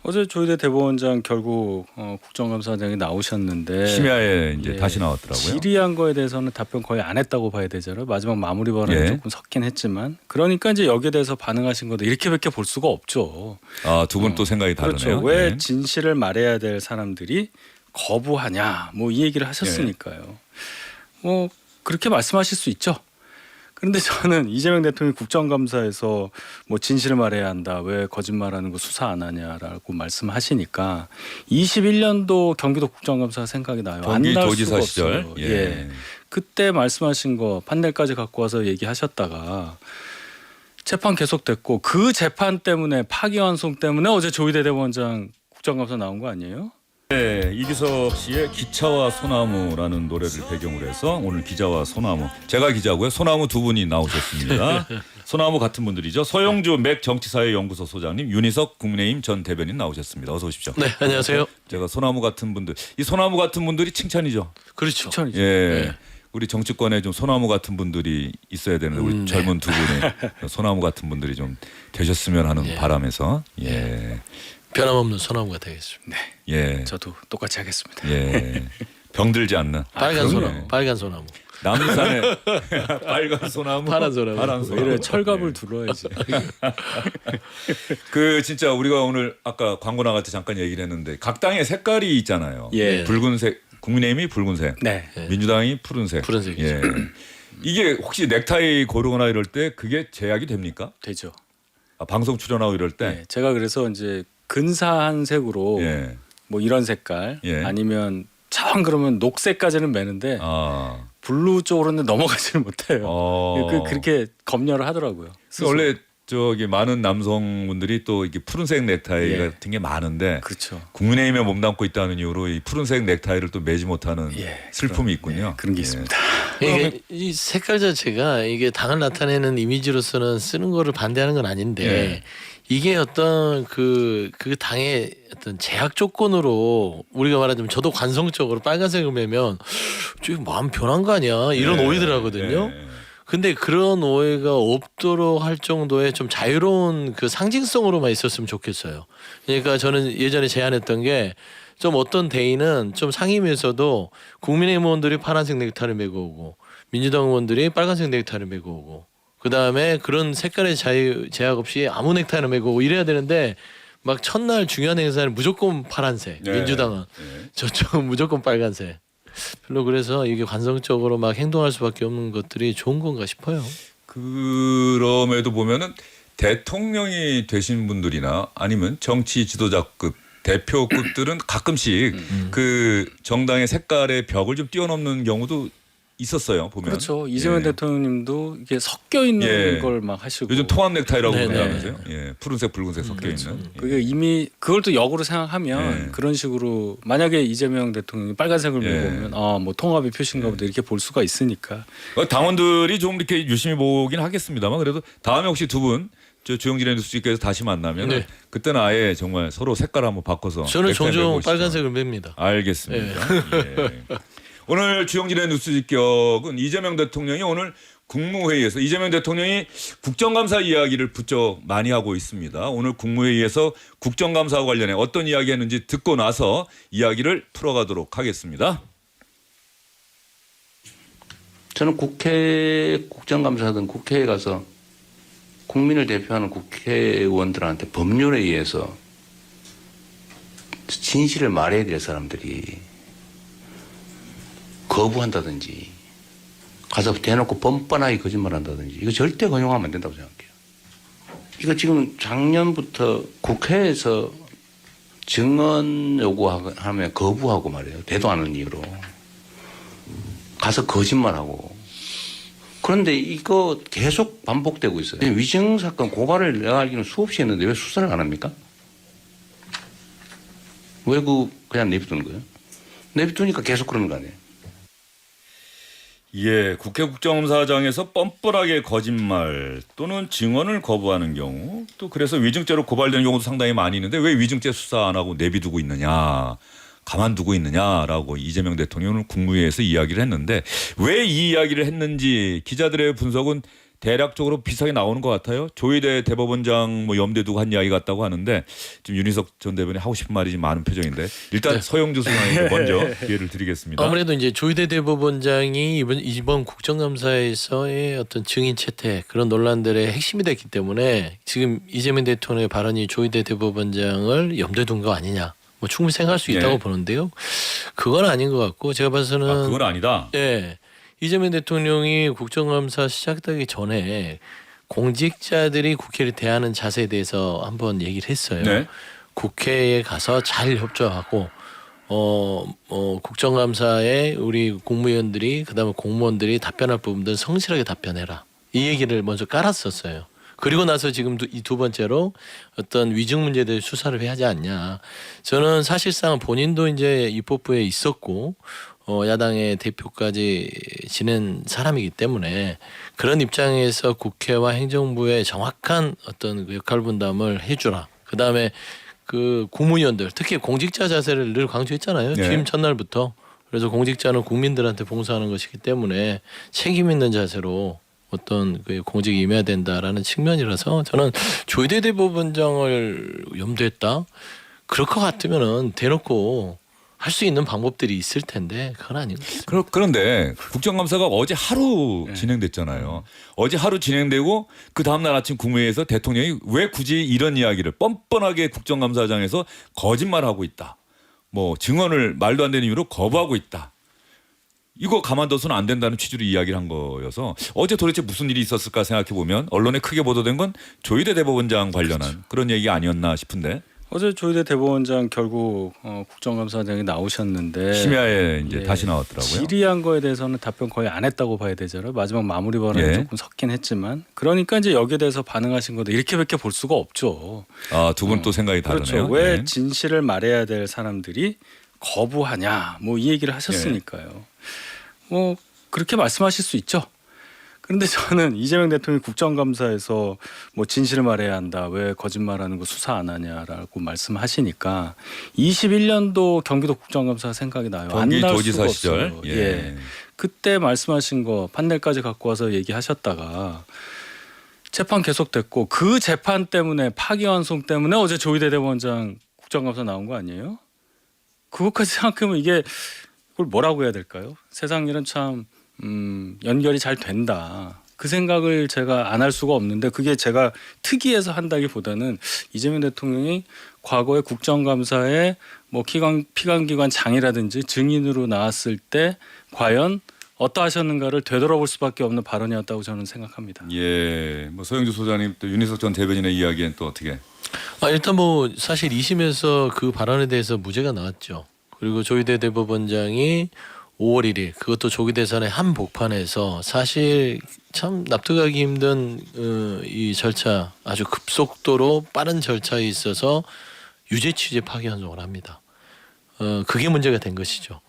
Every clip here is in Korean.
어제 조희대 대법원장 결국 국정감사장에 나오셨는데 심야에 이제 다시 나왔더라고요. 질의한 거에 대해서는 답변 거의 안 했다고 봐야 되잖아요. 마지막 마무리 발언이 조금 섞긴 했지만 그러니까 이제 여기에 대해서 반응하신 건데 이렇게밖에 볼 수가 없죠. 아, 두 분 또 생각이 다르네요. 그렇죠. 왜 진실을 말해야 될 사람들이 거부하냐 뭐 이 얘기를 하셨으니까요. 뭐 그렇게 말씀하실 수 있죠. 그런데 저는 이재명 대통령이 국정감사에서 뭐 진실을 말해야 한다. 왜 거짓말하는 거 수사 안 하냐라고 말씀하시니까 21년도 경기도 국정감사가 생각이 나요. 경기도지사 시절. 예. 그때 말씀하신 거 판넬까지 갖고 와서 얘기하셨다가 재판 계속됐고 그 재판 때문에 파기환송 때문에 어제 조희대 대법원장 국정감사 나온 거 아니에요? 네, 이기석 씨의 기차와 소나무라는 노래를 배경으로 해서 오늘 기자와 소나무, 제가 기자고요. 소나무 두 분이 나오셨습니다. 소나무 같은 분들이죠. 서영주 맥 정치사회연구소 소장님, 윤희석 국민의힘 전 대변인 나오셨습니다. 어서 오십시오. 네, 안녕하세요. 제가 소나무 같은 분들, 이 소나무 같은 분들이 칭찬이죠. 그렇죠. 칭찬이죠. 예. 네. 우리 정치권에 좀 소나무 같은 분들이 있어야 되는데 우리 젊은 두 분의 소나무 같은 분들이 좀 되셨으면 하는 바람에서 변함없는 소나무가 되겠습니다. 네. 예. 저도 똑같이 하겠습니다. 예. 병들지 않는 빨간 그럼요. 소나무, 빨간 소나무. 남산에 빨간 소나무, 파란 소나무. 파란 왜 소나무. 이래 철갑을 둘러야지. 그 진짜 우리가 오늘 아까 광고 나갈 때 잠깐 얘기를 했는데 각 당의 색깔이 있잖아요. 예. 붉은색, 국민의힘이 붉은색, 네. 민주당이 푸른색. 푸른색이죠. 예. 이게 혹시 넥타이 고르거나 이럴 때 그게 제약이 됩니까? 되죠. 아, 방송 출연하고 이럴 때. 네. 제가 그래서 이제 근사한 색으로 예. 뭐 이런 색깔 예. 아니면 참 그러면 녹색까지는 매는데 아. 블루 쪽으로는 넘어가지를 못해요. 어. 그렇게 검열을 하더라고요. 스스로. 원래 저기 많은 남성분들이 또 이게 푸른색 넥타이 예. 같은 게 많은데 그렇죠. 국민의힘에 몸담고 있다는 이유로 이 푸른색 넥타이를 또 매지 못하는 슬픔이 있군요. 그런 게 예. 있습니다. 이게 이 색깔 자체가 이게 당을 나타내는 이미지로서는 쓰는 거를 반대하는 건 아닌데 예. 이게 어떤 그 당의 어떤 제약 조건으로 우리가 말하자면 저도 관성적으로 빨간색을 매면 좀 마음 변한 거 아니야 이런 오해들 하거든요. 예. 근데 그런 오해가 없도록 할 정도의 좀 자유로운 그 상징성으로만 있었으면 좋겠어요. 그러니까 저는 예전에 제안했던 게 좀 어떤 대의는 좀 상임위에서도 국민의힘 의원들이 파란색 넥타이를 메고 오고 민주당 의원들이 빨간색 넥타이를 메고 오고 그 다음에 그런 색깔의 제약 없이 아무 넥타이를 메고 오고 이래야 되는데 막 첫날 중요한 행사는 무조건 파란색, 네. 민주당은 저쪽은 무조건 빨간색. 별로 그래서 이게 관성적으로 막 행동할 수밖에 없는 것들이 좋은 건가 싶어요. 그럼에도 보면은 대통령이 되신 분들이나 아니면 정치 지도자급 대표급들은 가끔씩 그 정당의 색깔의 벽을 좀 뛰어넘는 경우도 있었어요. 보면. 그렇죠. 이재명 예. 대통령님도 이게 섞여 있는 예. 걸 막 하시고 요즘 통합 넥타이라고 네네. 그러면서요. 예. 푸른색, 붉은색 섞여 그렇죠. 있는. 예. 그게 이미 그걸 또 역으로 생각하면 예. 그런 식으로 만약에 이재명 대통령이 빨간색을 예. 메고 오면 뭐 통합의 표시인가 보다 이렇게 볼 수가 있으니까. 당원들이 좀 이렇게 유심히 보긴 하겠습니다만 그래도 다음에 혹시 두 분 저 주영진의 뉴스집에서 다시 만나면 네. 그때는 아예 정말 서로 색깔 한번 바꿔서 저는 넥타이 종종 메고 오시죠. 빨간색을 맵니다. 알겠습니다. 예. 오늘 주영진의 뉴스집격은 이재명 대통령이 오늘 국무회의에서 이재명 대통령이 국정감사 이야기를 부쩍 많이 하고 있습니다. 오늘 국무회의에서 국정감사와 관련해 어떤 이야기했는지 듣고 나서 이야기를 풀어가도록 하겠습니다. 저는 국정감사든 국회에 가서 국민을 대표하는 국회의원들한테 법률에 의해서 진실을 말해야 될 사람들이 거부한다든지 가서 대놓고 뻔뻔하게 거짓말한다든지 이거 절대 허용하면 안 된다고 생각해요. 이거 지금 작년부터 국회에서 증언 요구하면 거부하고 말이에요. 되도 않은 이유로 가서 거짓말하고. 그런데 이거 계속 반복되고 있어요. 위증 사건 고발을 내가 알기로는 수없이 했는데 왜 수사를 안 합니까? 왜 그냥 내비두는 거예요? 내비두니까 계속 그러는 거 아니에요? 예, 국회 국정감사장에서 뻔뻔하게 거짓말 또는 증언을 거부하는 경우 또 그래서 위증죄로 고발되는 경우도 상당히 많이 있는데 왜 위증죄 수사 안 하고 내비두고 있느냐. 가만두고 있느냐라고 이재명 대통령은 국무회의에서 이야기를 했는데 왜 이 이야기를 했는지 기자들의 분석은 대략적으로 비슷하게 나오는 것 같아요. 조희대 대법원장 뭐 염두에 두고 한 이야기 같다고 하는데 지금 윤희석 전 대변인 하고 싶은 말이 좀 많은 표정인데 일단 서영주 소장님께 먼저 기회를 드리겠습니다. 아무래도 이제 조희대 대법원장이 이번 국정감사에서의 어떤 증인 채택 그런 논란들의 핵심이 됐기 때문에 지금 이재명 대통령의 발언이 조희대 대법원장을 염두에 둔 거 아니냐. 뭐 충분히 생각할 수 있다고 보는데요. 그건 아닌 것 같고 제가 봐서는 그건 아니다. 예. 이재명 대통령이 국정감사 시작하기 전에 공직자들이 국회를 대하는 자세에 대해서 한번 얘기를 했어요. 네. 국회에 가서 잘 협조하고 국정감사에 우리 국무위원들이 그다음에 공무원들이 답변할 부분들 성실하게 답변해라. 이 얘기를 먼저 깔았었어요. 그리고 나서 지금 이 두 번째로 어떤 위증 문제에 대해 수사를 해야 하지 않냐. 저는 사실상 본인도 이제 입법부에 있었고 야당의 대표까지 지낸 사람이기 때문에 그런 입장에서 국회와 행정부의 정확한 어떤 그 역할 분담을 해주라. 그 다음에 그 국무위원들 특히 공직자 자세를 늘 강조했잖아요. 네. 취임 첫날부터. 그래서 공직자는 국민들한테 봉사하는 것이기 때문에 책임 있는 자세로 어떤 그 공직에 임해야 된다라는 측면이라서 저는 조희대 대법원장을 염두했다. 그럴 것 같으면은 대놓고 할 수 있는 방법들이 있을 텐데 그건 아닌 것 같습니다. 그런데 국정감사가 어제 하루 진행됐잖아요. 어제 하루 진행되고 그 다음날 아침 국무회의에서 대통령이 왜 굳이 이런 이야기를 뻔뻔하게 국정감사장에서 거짓말하고 있다. 뭐 증언을 말도 안 되는 이유로 거부하고 있다. 이거 가만둬서는 안 된다는 취지로 이야기를 한 거여서 어제 도대체 무슨 일이 있었을까 생각해 보면 언론에 크게 보도된 건 조희대 대법원장 관련한 그런 얘기 아니었나 싶은데 어제 조희대 대법원장 결국 국정감사장에 나오셨는데 심야에 이제 다시 나왔더라고요. 질의한 거에 대해서는 답변 거의 안 했다고 봐야 되잖아요. 마지막 마무리 발언이 예. 조금 섞긴 했지만 그러니까 이제 여기에 대해서 반응하신 건데 이렇게밖에 볼 수가 없죠. 두 분 또 생각이 다르네요. 그렇죠. 왜 네. 진실을 말해야 될 사람들이 거부하냐 뭐 이 얘기를 하셨으니까요. 뭐 그렇게 말씀하실 수 있죠. 그런데 저는 이재명 대통령이 국정감사에서 뭐 진실을 말해야 한다. 왜 거짓말하는 거 수사 안 하냐라고 말씀하시니까 21년도 경기도 국정감사 생각이 나요. 안 날 경기도지사 수가 시절. 없어요. 예. 그때 말씀하신 거 판넬까지 갖고 와서 얘기하셨다가 재판 계속됐고 그 재판 때문에 파기환송 때문에 어제 조희대 대법원장 국정감사 나온 거 아니에요? 그것까지 생각하면 이게 그걸 뭐라고 해야 될까요? 세상 일은 참 연결이 잘 된다. 그 생각을 제가 안 할 수가 없는데 그게 제가 특이해서 한다기보다는 이재명 대통령이 과거에 국정감사에 뭐 피감기관 장이라든지 증인으로 나왔을 때 과연 어떠하셨는가를 되돌아볼 수밖에 없는 발언이었다고 저는 생각합니다. 예, 뭐 서영주 소장님 또 윤희석 전 대변인의 이야기엔 또 어떻게? 일단 뭐 사실 2심에서 그 발언에 대해서 무죄가 나왔죠. 그리고 조희대 대법원장이 5월 1일 그것도 조기 대선의 한 복판에서 사실 참 납득하기 힘든 이 절차 아주 급속도로 빠른 절차에 있어서 유죄 취지 파기환송을 합니다. 그게 문제가 된 것이죠.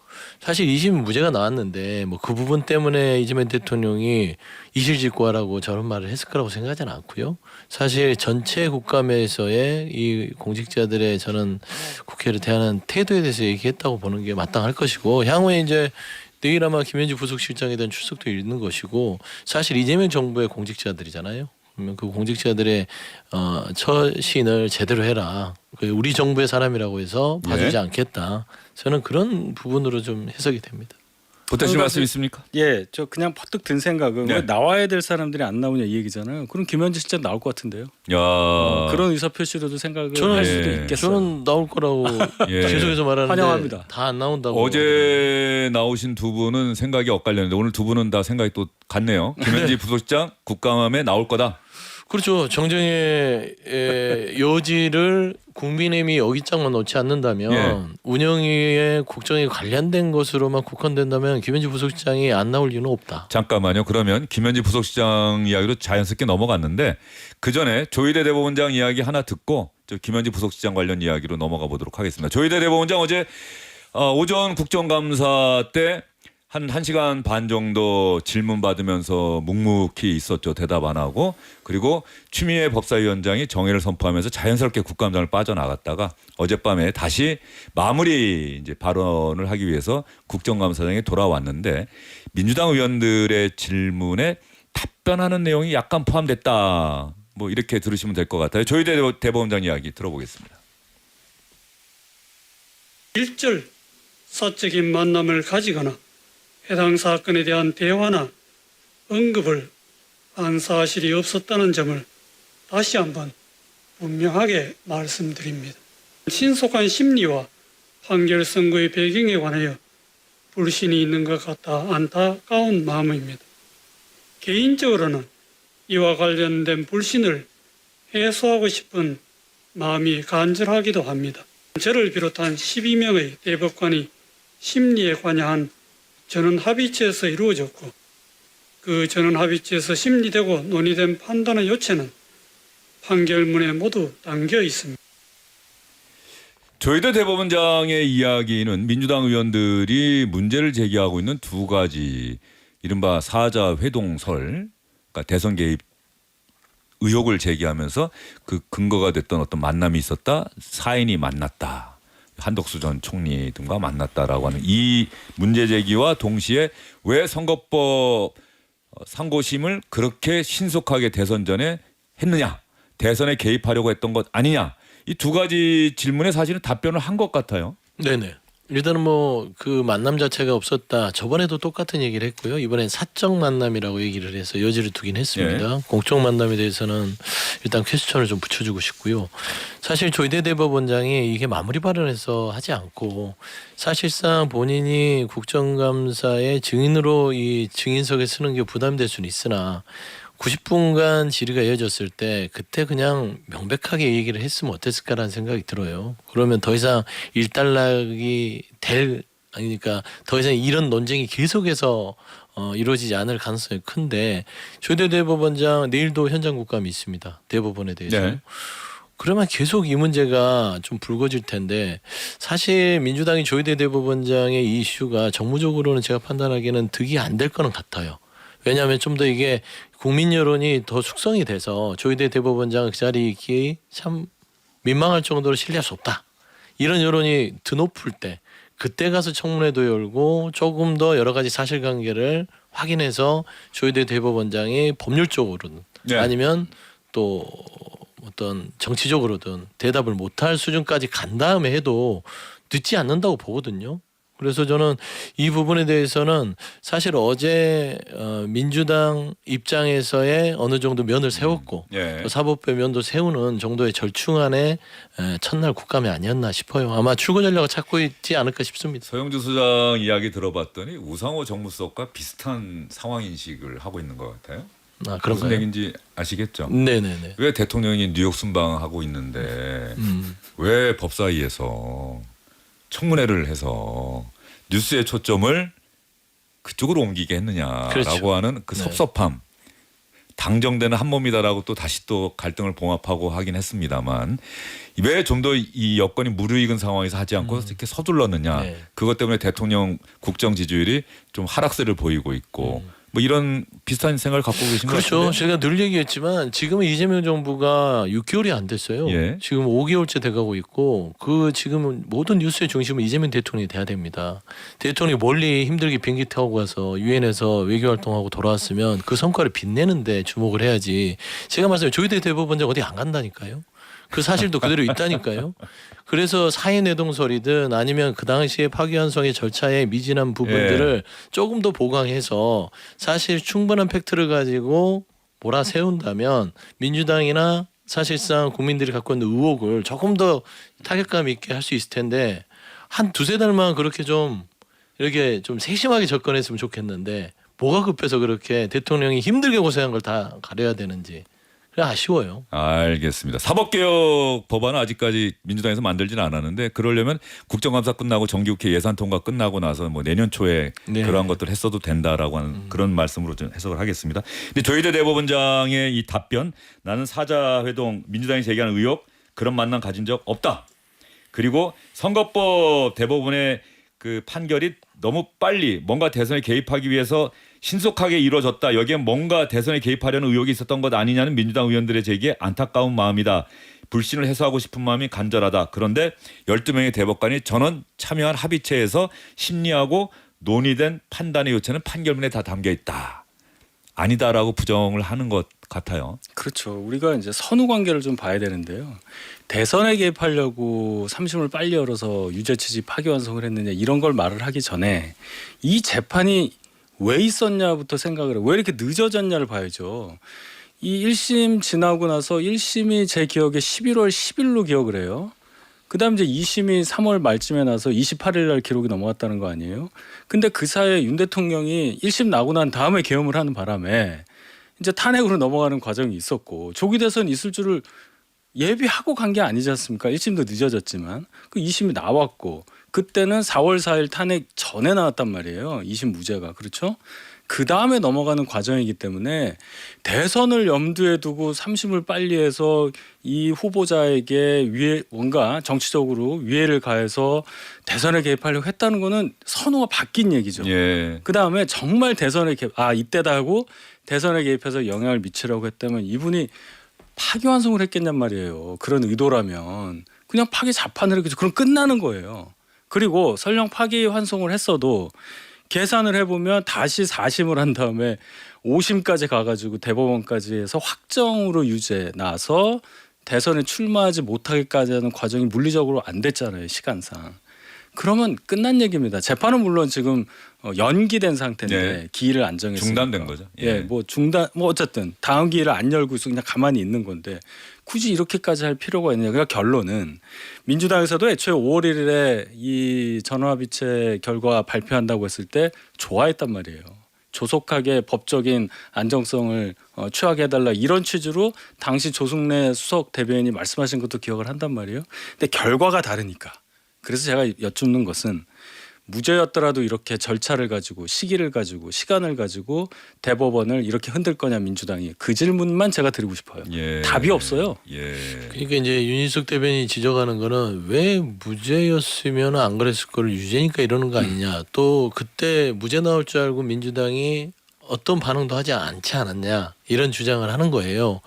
사실 2심 무죄가 나왔는데 뭐 그 부분 때문에 이재명 대통령이 이실직고하라고 저런 말을 했을 거라고 생각하지는 않고요. 사실 전체 국감에서의 이 공직자들의 저는 국회를 대하는 태도에 대해서 얘기했다고 보는 게 마땅할 것이고 향후에 이제 내일 아마 김현지 부속실장에 대한 출석도 있는 것이고 사실 이재명 정부의 공직자들이잖아요. 그러면 그 공직자들의 처신을 제대로 해라. 우리 정부의 사람이라고 해서 봐주지 않겠다. 저는 그런 부분으로 좀 해석이 됩니다. 보태실 말씀 있습니까? 예, 저 그냥 퍼뜩 든 생각은 네. 왜 나와야 될 사람들이 안 나오냐 이 얘기잖아요. 그럼 김현지 실장 나올 것 같은데요. 야, 그런 의사 표시로도 생각을 저는- 할 수도 예. 있겠어요. 저는 나올 거라고 예. 계속해서 말하는데 환영합니다. 다 안 나온다고. 어제 나오신 두 분은 생각이 엇갈렸는데 오늘 두 분은 다 생각이 또 같네요. 김현지 부속실장 국감에 나올 거다. 그렇죠. 정쟁의 여지를 국민의힘이 여기장만 놓지 않는다면 예. 운영위의 국정에 관련된 것으로만 국한된다면 김현지 부속실장이 안 나올 이유는 없다. 잠깐만요. 그러면 김현지 부속실장 이야기로 자연스럽게 넘어갔는데 그 전에 조희대 대법원장 이야기 하나 듣고 저 김현지 부속실장 관련 이야기로 넘어가 보도록 하겠습니다. 조희대 대법원장 어제 오전 국정감사 때 한 1시간 반 정도 질문 받으면서 묵묵히 있었죠. 대답 안 하고. 그리고 추미애 법사위원장이 정의를 선포하면서 자연스럽게 국감장을 빠져나갔다가 어젯밤에 다시 마무리 이제 발언을 하기 위해서 국정감사장에 돌아왔는데 민주당 의원들의 질문에 답변하는 내용이 약간 포함됐다. 뭐 이렇게 들으시면 될 것 같아요. 조희대 대법원장 이야기 들어보겠습니다. 일절 사적인 만남을 가지거나 해당 사건에 대한 대화나 언급을 한 사실이 없었다는 점을 다시 한번 분명하게 말씀드립니다. 신속한 심리와 판결 선고의 배경에 관하여 불신이 있는 것 같아 안타까운 마음입니다. 개인적으로는 이와 관련된 불신을 해소하고 싶은 마음이 간절하기도 합니다. 저를 비롯한 12명의 대법관이 심리에 관여한 전원합의체에서 이루어졌고 그 전원합의체에서 심리되고 논의된 판단의 요체는 판결문에 모두 담겨 있습니다. 조희대 대법원장의 이야기는 민주당 의원들이 문제를 제기하고 있는 두 가지 이른바 사자 회동설, 그러니까 대선 개입 의혹을 제기하면서 그 근거가 됐던 어떤 만남이 있었다, 사인이 만났다, 한덕수 전 총리 등과 만났다라고 하는 이 문제 제기와 동시에 왜 선거법 상고심을 그렇게 신속하게 대선 전에 했느냐, 대선에 개입하려고 했던 것 아니냐, 이 두 가지 질문에 사실은 답변을 한 것 같아요. 네네. 일단은 뭐 그 만남 자체가 없었다. 저번에도 똑같은 얘기를 했고요. 이번엔 사적 만남이라고 얘기를 해서 여지를 두긴 했습니다. 예. 공적 만남에 대해서는 일단 퀘스천을 좀 붙여주고 싶고요. 사실 조희대 대법원장이 이게 마무리 발언에서 하지 않고 사실상 본인이 국정감사의 증인으로 이 증인석에 쓰는 게 부담될 수는 있으나 90분간 질의가 이어졌을 때 그때 그냥 명백하게 얘기를 했으면 어땠을까라는 생각이 들어요. 그러면 더 이상 일단락이 아니니까 더 이상 이런 논쟁이 계속해서 이루어지지 않을 가능성이 큰데 조희대 대법원장 내일도 현장 국감이 있습니다. 대법원에 대해서. 네. 그러면 계속 이 문제가 좀 불거질 텐데 사실 민주당이 조희대 대법원장의 이 이슈가 정무적으로는 제가 판단하기에는 득이 안 될 거는 같아요. 왜냐하면 좀 더 이게 국민 여론이 더 숙성이 돼서 조희대 대법원장 그 자리에 있기 참 민망할 정도로 신뢰할 수 없다. 이런 여론이 드높을 때 그때 가서 청문회도 열고 조금 더 여러 가지 사실관계를 확인해서 조희대 대법원장이 법률적으로든 네. 아니면 또 어떤 정치적으로든 대답을 못할 수준까지 간 다음에 해도 늦지 않는다고 보거든요. 그래서 저는 이 부분에 대해서는 사실 어제 민주당 입장에서의 어느 정도 면을 세웠고 예. 또 사법부의 면도 세우는 정도의 절충안의 첫날 국감이 아니었나 싶어요. 아마 출구 전략을 찾고 있지 않을까 싶습니다. 서영주 소장 이야기 들어봤더니 우상호 정무수석과 비슷한 상황 인식을 하고 있는 것 같아요. 아, 무슨 그런가요? 얘기인지 아시겠죠? 네네네. 왜 대통령이 뉴욕 순방하고 있는데 왜 법사위에서 청문회를 해서 뉴스의 초점을 그쪽으로 옮기게 했느냐라고 그렇죠. 하는 그 네. 섭섭함. 당정되는 한 몸이다라고 또 다시 또 갈등을 봉합하고 하긴 했습니다만 왜 좀 더 이 여건이 무르익은 상황에서 하지 않고 이렇게 서둘렀느냐. 네. 그것 때문에 대통령 국정 지지율이 좀 하락세를 보이고 있고 뭐 이런 비슷한 생각을 갖고 계신 것 그렇죠. 같은데. 제가 늘 얘기했지만 지금은 이재명 정부가 6개월이 안 됐어요. 예. 지금 5개월째 돼가고 있고 그 지금은 모든 뉴스의 중심은 이재명 대통령이 돼야 됩니다. 대통령이 멀리 힘들게 비행기 타고 가서 유엔에서 외교활동하고 돌아왔으면 그 성과를 빛내는데 주목을 해야지. 제가 말씀드린 조희대 대법원장 어디 안 간다니까요. 그 사실도 그대로 있다니까요. 그래서 사회내동설이든 아니면 그 당시에 파기환송의 절차에 미진한 부분들을 조금 더 보강해서 사실 충분한 팩트를 가지고 몰아세운다면 민주당이나 사실상 국민들이 갖고 있는 의혹을 조금 더 타격감 있게 할 수 있을 텐데 한 두세 달만 그렇게 좀 이렇게 좀 세심하게 접근했으면 좋겠는데 뭐가 급해서 그렇게 대통령이 힘들게 고생한 걸 다 가려야 되는지 그래 아쉬워요. 알겠습니다. 사법개혁 법안은 아직까지 민주당에서 만들지는 않았는데 그러려면 국정감사 끝나고 정기국회 예산 통과 끝나고 나서 뭐 내년 초에 네. 그러한 것들을 했어도 된다라고 하는 그런 말씀으로 좀 해석을 하겠습니다. 근데 조희대 대법원장의 이 답변 나는 사자회동 민주당이 제기하는 의혹 그런 만남 가진 적 없다. 그리고 선거법 대법원의 그 판결이 너무 빨리 뭔가 대선에 개입하기 위해서 신속하게 이루어졌다. 여기에 뭔가 대선에 개입하려는 의혹이 있었던 것 아니냐는 민주당 의원들의 제기에 안타까운 마음이다. 불신을 해소하고 싶은 마음이 간절하다. 그런데 12명의 대법관이 전원 참여한 합의체에서 심리하고 논의된 판단의 요체는 판결문에 다 담겨 있다. 아니다라고 부정을 하는 것 같아요. 그렇죠. 우리가 이제 선후 관계를 좀 봐야 되는데요. 대선에 개입하려고 3심을 빨리 열어서 유죄 취지 파기환송을 했느냐 이런 걸 말을 하기 전에 이 재판이 왜 있었냐부터 생각을 해요. 왜 이렇게 늦어졌냐를 봐야죠. 이 1심 지나고 나서 1심이 제 기억에 11월 10일로 기억을 해요. 그다음 이제 2심이 3월 말쯤에 나서 28일 날 기록이 넘어갔다는 거 아니에요. 근데 그 사이에 윤 대통령이 1심 나고 난 다음에 계엄을 하는 바람에 이제 탄핵으로 넘어가는 과정이 있었고 조기 대선 있을 줄을 예비하고 간 게 아니지 않습니까? 1심도 늦어졌지만 그 2심이 나왔고 그때는 4월 4일 탄핵 전에 나왔단 말이에요. 2심 무죄가. 그렇죠? 그 다음에 넘어가는 과정이기 때문에 대선을 염두에 두고 3심을 빨리 해서 이 후보자에게 뭔가 정치적으로 위해를 가해서 대선에 개입하려고 했다는 거는 선호가 바뀐 얘기죠. 예. 그 다음에 정말 대선에 이때다 하고 대선에 개입해서 영향을 미치려고 했다면 이분이 파기환송을 했겠냔 말이에요. 그런 의도라면 그냥 파기 자판을 했겠죠. 그럼 끝나는 거예요. 그리고 설령 파기환송을 했어도 계산을 해보면 다시 4심을 한 다음에 5심까지 가가지고 대법원까지 해서 확정으로 유죄 나서 대선에 출마하지 못하기까지 하는 과정이 물리적으로 안 됐잖아요. 시간상. 그러면 끝난 얘기입니다. 재판은 물론 지금 연기된 상태인데 예. 기일을 안 정했으니까. 중단된 거죠. 예, 뭐 중단 뭐 어쨌든 다음 기일을 안 열고 있어 그냥 가만히 있는 건데 굳이 이렇게까지 할 필요가 있느냐. 그러니까 결론은 민주당에서도 애초에 5월 1일에 이 전원합의체 결과 발표한다고 했을 때 좋아했단 말이에요. 조속하게 법적인 안정성을 취하게 해달라 이런 취지로 당시 조승래 수석 대변인이 말씀하신 것도 기억을 한단 말이에요. 근데 결과가 다르니까. 그래서 제가 여쭙는 것은 무죄였더라도 이렇게 절차를 가지고 시기를 가지고 시간을 가지고 대법원을 이렇게 흔들 거냐 민주당이 그 질문만 제가 드리고 싶어요. 예. 답이 없어요. 예. 그러니까 이제 윤희숙 대변인이 지적하는 거는 왜 무죄였으면 안 그랬을 거를 유죄니까 이러는 거 아니냐. 또 그때 무죄 나올 줄 알고 민주당이 어떤 반응도 하지 않지 않았냐 이런 주장을 하는 거예요.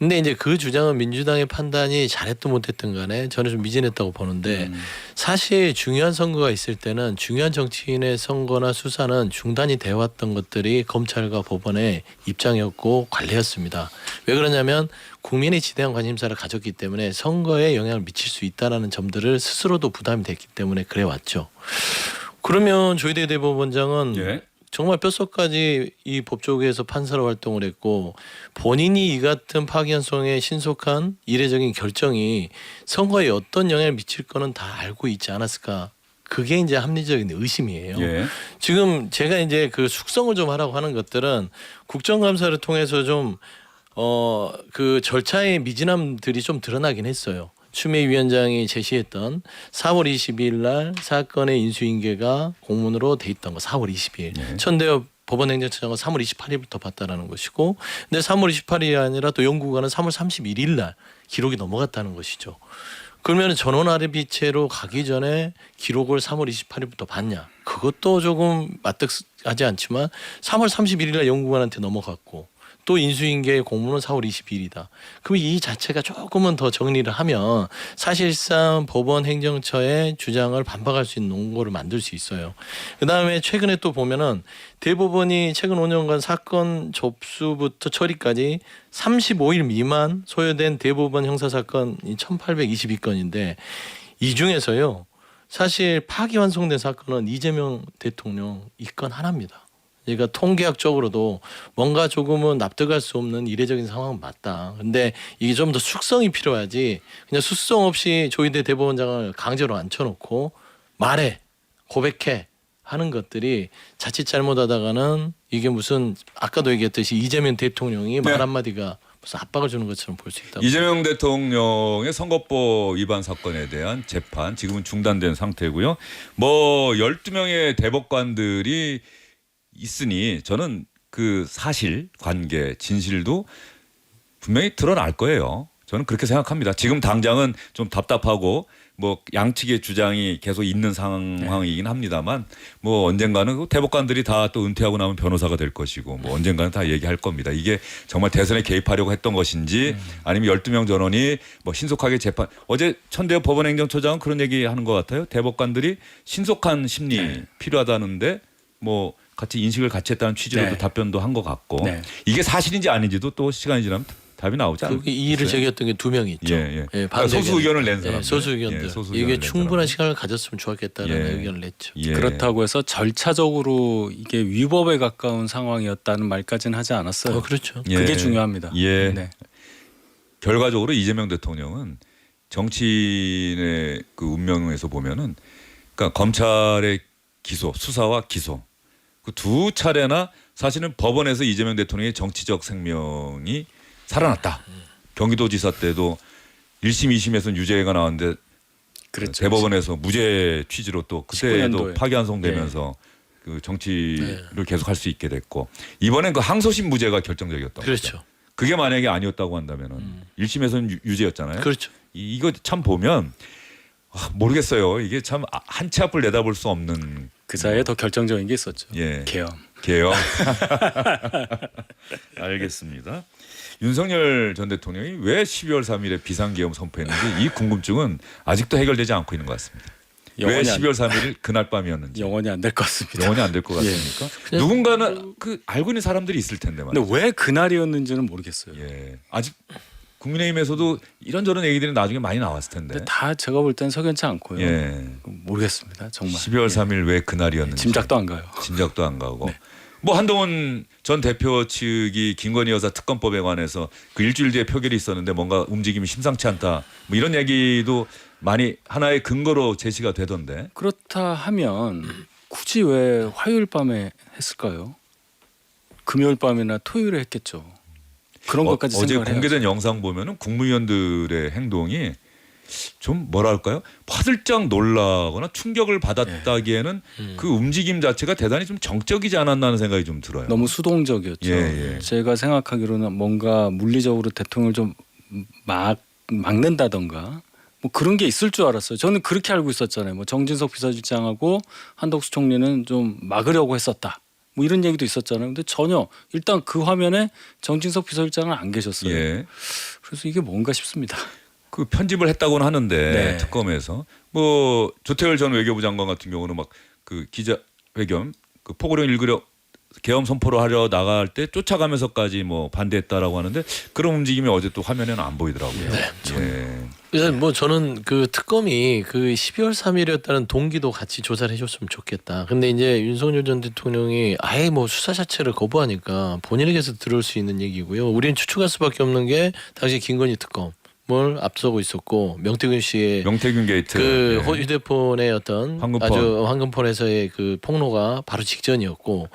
근데 이제 그 주장은 민주당의 판단이 잘했든 못했든 간에 저는 좀 미진했다고 보는데 사실 중요한 선거가 있을 때는 중요한 정치인의 선거나 수사는 중단이 되어 왔던 것들이 검찰과 법원의 입장이었고 관례였습니다. 왜 그러냐면 국민의 지대한 관심사를 가졌기 때문에 선거에 영향을 미칠 수 있다는 점들을 스스로도 부담이 됐기 때문에 그래 왔죠. 그러면 조희대 대법원장은 예. 정말 뼛속까지 이 법조계에서 판사로 활동을 했고 본인이 이 같은 파기환송의 신속한 이례적인 결정이 선거에 어떤 영향을 미칠 거는 다 알고 있지 않았을까. 그게 이제 합리적인 의심이에요. 예. 지금 제가 이제 그 숙성을 좀 하라고 하는 것들은 국정감사를 통해서 좀 그 절차의 미진함들이 좀 드러나긴 했어요. 추미애 위원장이 제시했던 4월 22일 날 사건의 인수인계가 공문으로 돼 있던 거 4월 22일. 네. 천대엽 법원행정처장은 3월 28일부터 봤다라는 것이고 근데 3월 28일이 아니라 또 연구관은 3월 31일 날 기록이 넘어갔다는 것이죠. 그러면 전원합의체로 가기 전에 기록을 3월 28일부터 봤냐. 그것도 조금 마뜩하지 않지만 3월 31일 날 연구관한테 넘어갔고 또 인수인계 공문은 4월 22일이다. 그럼 이 자체가 조금은 더 정리를 하면 사실상 법원 행정처의 주장을 반박할 수 있는 논거를 만들 수 있어요. 그다음에 최근에 또 보면은 대법원이 최근 5년간 사건 접수부터 처리까지 35일 미만 소요된 대법원 형사사건이 1822건인데 이 중에서요. 사실 파기환송된 사건은 이재명 대통령 이 건 하나입니다. 그러니까 통계학적으로도 뭔가 조금은 납득할 수 없는 이례적인 상황은 맞다. 근데 이게 좀 더 숙성이 필요하지. 그냥 숙성 없이 조희대 대법원장을 강제로 앉혀놓고 말해, 고백해 하는 것들이 자칫 잘못하다가는 이게 무슨 아까도 얘기했듯이 이재명 대통령이 말 한마디가 무슨 압박을 주는 것처럼 볼 수 있다고. 이재명 대통령의 선거법 위반 사건에 대한 재판 지금은 중단된 상태고요. 뭐 12명의 대법관들이 있으니 저는 그 사실 관계 진실도 분명히 드러날 거예요. 저는 그렇게 생각합니다. 지금 당장은 좀 답답하고 뭐 양측의 주장이 계속 있는 상황이긴 합니다만 뭐 언젠가는 대법관들이 다 또 은퇴하고 나면 변호사가 될 것이고 뭐 언젠가는 다 얘기할 겁니다. 이게 정말 대선에 개입하려고 했던 것인지 아니면 12명 전원이 뭐 신속하게 재판 어제 천대엽 법원행정처장은 그런 얘기하는 것 같아요. 대법관들이 신속한 심리 필요하다는데 뭐 같이 인식을 같이 했다는 취지로도 네. 답변도 한 것 같고 네. 이게 사실인지 아닌지도 또 시간이 지나면 답이 나오지 않을까요? 그 이의를 제기했던 게 2명 있죠. 예. 반대 소수 의견을 낸 사람들. 소수 의견들. 예, 소수 이게 의견을 낸 충분한 사람들. 시간을 가졌으면 좋았겠다는 예. 의견을 냈죠. 예. 그렇다고 해서 절차적으로 이게 위법에 가까운 상황이었다는 말까지는 하지 않았어요. 그렇죠. 예. 그게 중요합니다. 예. 네. 결과적으로 이재명 대통령은 정치인의 그 운명에서 보면은 그러니까 검찰의 기소, 수사와 기소 그 두 차례나 사실은 법원에서 이재명 대통령의 정치적 생명이 살아났다. 경기도지사 때도 1심, 2심에서는 유죄가 나왔는데 그렇죠. 대법원에서 무죄 취지로 또 그때도 19년도에. 파기환송되면서 그 정치를 계속할 수 있게 됐고 이번엔 그 항소심 무죄가 결정적이었다고. 그렇죠. 그게 만약에 아니었다고 한다면은 1심에서는 유죄였잖아요. 그렇죠. 이거 참 보면 모르겠어요. 이게 참 한 치 앞을 내다볼 수 없는 그 사이에 더 결정적인 게 있었죠. 예. 계엄. 개요. 알겠습니다. 윤석열 전 대통령이 왜 12월 3일에 비상계엄 선포했는지 이 궁금증은 아직도 해결되지 않고 있는 것 같습니다. 왜 영원히 12월 3일 그날 밤이었는지 영원히 안 될 것 같습니다. 영원히 안 될 것 예. 같습니까? 누군가는 그 알고 있는 사람들이 있을 텐데 말이죠. 근데 왜 그날이었는지는 모르겠어요. 예. 아직 국민의힘에서도 이런저런 얘기들이 나중에 많이 나왔을 텐데. 근데 다 제가 볼 땐 석연치 않고요. 예. 모르겠습니다. 정말. 12월 3일 왜 그날이었는지 짐작도 안 가요. 짐작도 안 가고. 네. 뭐 한동훈 전 대표 측이 김건희 여사 특검법에 관해서 그 일주일 뒤에 표결이 있었는데 뭔가 움직임이 심상치 않다. 뭐 이런 얘기도 많이 하나의 근거로 제시가 되던데. 그렇다 하면 굳이 왜 화요일 밤에 했을까요? 금요일 밤이나 토요일에 했겠죠. 그런 것까지 어제 생각을 공개된 해야죠. 영상 보면은 국무위원들의 행동이 좀 뭐랄까요? 화들짝 놀라거나 충격을 받았다기에는 그 움직임 자체가 대단히 좀 정적이지 않았나 하는 생각이 좀 들어요. 너무 수동적이었죠. 예, 예. 제가 생각하기로는 뭔가 물리적으로 대통령을 좀 막는다던가 뭐 그런 게 있을 줄 알았어요. 저는 그렇게 알고 있었잖아요. 뭐 정진석 비서실장하고 한덕수 총리는 좀 막으려고 했었다. 뭐 이런 얘기도 있었잖아요. 근데 전혀 일단 그 화면에 정진석 비서실장은 안 계셨어요. 예. 그래서 이게 뭔가 싶습니다. 그 편집을 했다고는 하는데 네. 특검에서 뭐 조태열 전 외교부 장관 같은 경우는 막 그 기자회견 그 포고령 읽으려 계엄 선포를 하려 나갈 때 쫓아가면서까지 뭐 반대했다라고 하는데 그런 움직임이 어제 또 화면에는 안 보이더라고요. 예. 그래서 뭐 저는 그 특검이 그 12월 3일이었다는 동기도 같이 조사를 해줬으면 좋겠다. 근데 이제 윤석열 전 대통령이 아예 뭐 수사 자체를 거부하니까 본인에게서 들을 수 있는 얘기고요. 우리는 추측할 수밖에 없는 게 당시 김건희 특검을 앞서고 있었고 명태균 씨의 명태균 게이트. 그 예. 휴대폰의 어떤 황금폰. 아주 황금폰에서의 그 폭로가 바로 직전이었고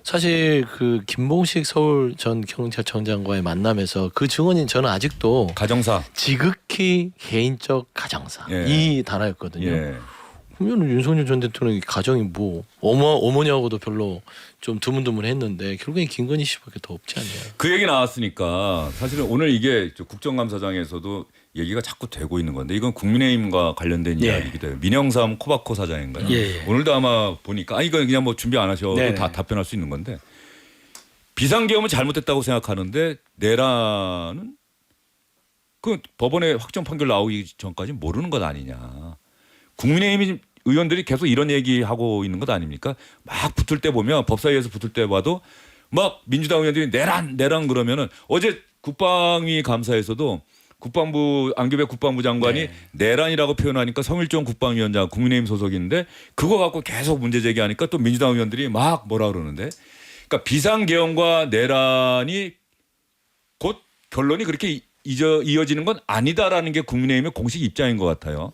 사실 그 김봉식 서울 전 경찰청장과의 만남에서 그 증언인 저는 아직도 가정사. 지극히 개인적 가정사 예. 이 단어였거든요. 예. 그러면 윤석열 전 대통령이 가정이 뭐 어머니하고도 별로 좀 드문드문했는데 결국엔 김건희 씨밖에 더 없지 않냐. 그 얘기 나왔으니까 사실은 오늘 이게 국정감사장에서도 얘기가 자꾸 되고 있는 건데 이건 국민의힘과 관련된 예. 이야기기도 해요. 민영삼 코바코 사장인가요? 예. 오늘도 아마 보니까 이건 그냥 뭐 준비 안 하셔도 네네. 다 답변할 수 있는 건데 비상계엄은 잘못됐다고 생각하는데 내란은 그 법원의 확정 판결 나오기 전까지 모르는 것 아니냐. 국민의힘 의원들이 계속 이런 얘기하고 있는 것 아닙니까? 막 붙을 때 보면 법사위에서 붙을 때 봐도 막 민주당 의원들이 내란 그러면은 어제 국방위 감사에서도 국방부 안규배 국방부 장관이 네. 내란이라고 표현하니까 성일종 국방위원장 국민의힘 소속인데 그거 갖고 계속 문제 제기하니까 또 민주당 의원들이 막 뭐라 그러는데 그러니까 비상계엄과 내란이 곧 결론이 그렇게 이어지는 건 아니다라는 게 국민의힘의 공식 입장인 것 같아요.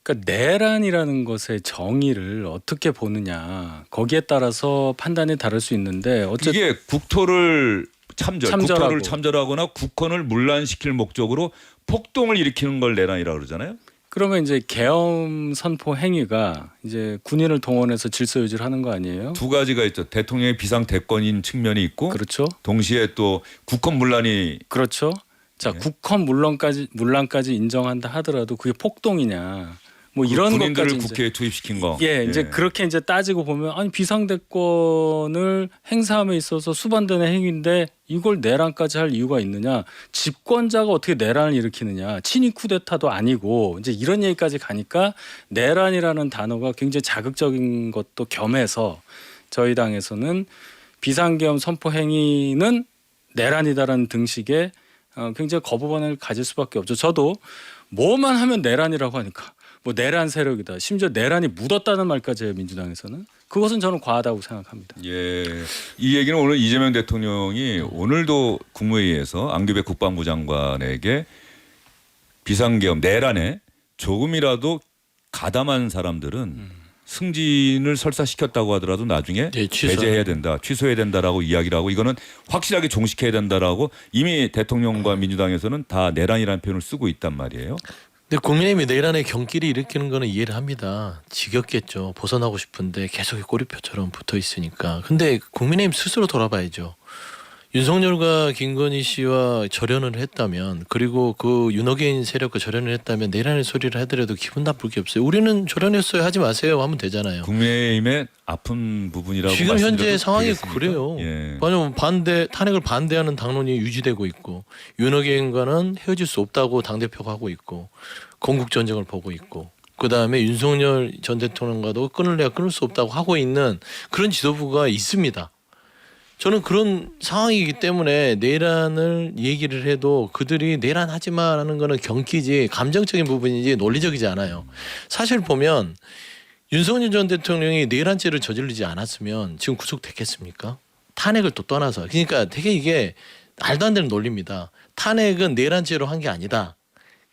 그러니까 내란이라는 것의 정의를 어떻게 보느냐 거기에 따라서 판단이 다를 수 있는데 어쨌든 이게 국토를 참전하고. 참전하거나 국헌을 문란시킬 목적으로 폭동을 일으키는 걸 내란이라고 그러잖아요. 그러면 이제 계엄 선포 행위가 이제 군인을 동원해서 질서 유지를 하는 거 아니에요? 두 가지가 있죠. 대통령의 비상 대권인 측면이 있고 그렇죠. 동시에 또 국헌 문란이 그렇죠. 자, 네. 국헌 문란까지 인정한다 하더라도 그게 폭동이냐? 뭐 이런 군인들을 것까지 국회에 투입시킨 거. 예, 이제 그렇게 이제 따지고 보면 아니 비상대권을 행사함에 있어서 수반되는 행위인데 이걸 내란까지 할 이유가 있느냐? 집권자가 어떻게 내란을 일으키느냐? 친위 쿠데타도 아니고 이제 이런 얘기까지 가니까 내란이라는 단어가 굉장히 자극적인 것도 겸해서 저희 당에서는 비상계엄 선포 행위는 내란이다라는 등식에 굉장히 거부반응을 가질 수밖에 없죠. 저도 뭐만 하면 내란이라고 하니까 뭐 내란 세력이다. 심지어 내란이 묻었다는 말까지 해요. 민주당에서는. 그것은 저는 과하다고 생각합니다. 예, 이 얘기는 오늘 이재명 대통령이 오늘도 국무회의에서 안규백 국방부 장관에게 비상계엄 내란에 조금이라도 가담한 사람들은 승진을 설사시켰다고 하더라도 나중에 네, 배제해야 된다, 취소해야 된다라고 이야기를 하고 이거는 확실하게 종식해야 된다라고 이미 대통령과 민주당에서는 다 내란이라는 표현을 쓰고 있단 말이에요. 근데 국민의힘이 내란의 경기를 일으키는 거는 이해를 합니다. 지겹겠죠. 벗어나고 싶은데 계속 꼬리표처럼 붙어 있으니까. 근데 국민의힘 스스로 돌아봐야죠. 윤석열과 김건희 씨와 절연을 했다면, 그리고 그 윤호개인 세력과 절연을 했다면 내란의 소리를 하더라도 기분 나쁠 게 없어요. 우리는 절연했어요, 하지 마세요 하면 되잖아요. 국민의힘의 아픈 부분이라고 지금 말씀드려도 현재 상황이 되겠습니까? 그래요. 예. 왜냐하면 탄핵을 반대하는 당론이 유지되고 있고, 윤호개인과는 헤어질 수 없다고 당대표가 하고 있고, 건국 전쟁을 보고 있고, 그 다음에 윤석열 전 대통령과도 끊을래야 끊을 수 없다고 하고 있는 그런 지도부가 있습니다. 저는 그런 상황이기 때문에 내란을 얘기를 해도 그들이 내란하지 마라는 거는 경기지 감정적인 부분이지 논리적이지 않아요. 사실 보면 윤석열 전 대통령이 내란죄를 저지르지 않았으면 지금 구속됐겠습니까? 탄핵을 또 떠나서. 그러니까 되게 이게 말도 안 되는 논리입니다. 탄핵은 내란죄로 한 게 아니다.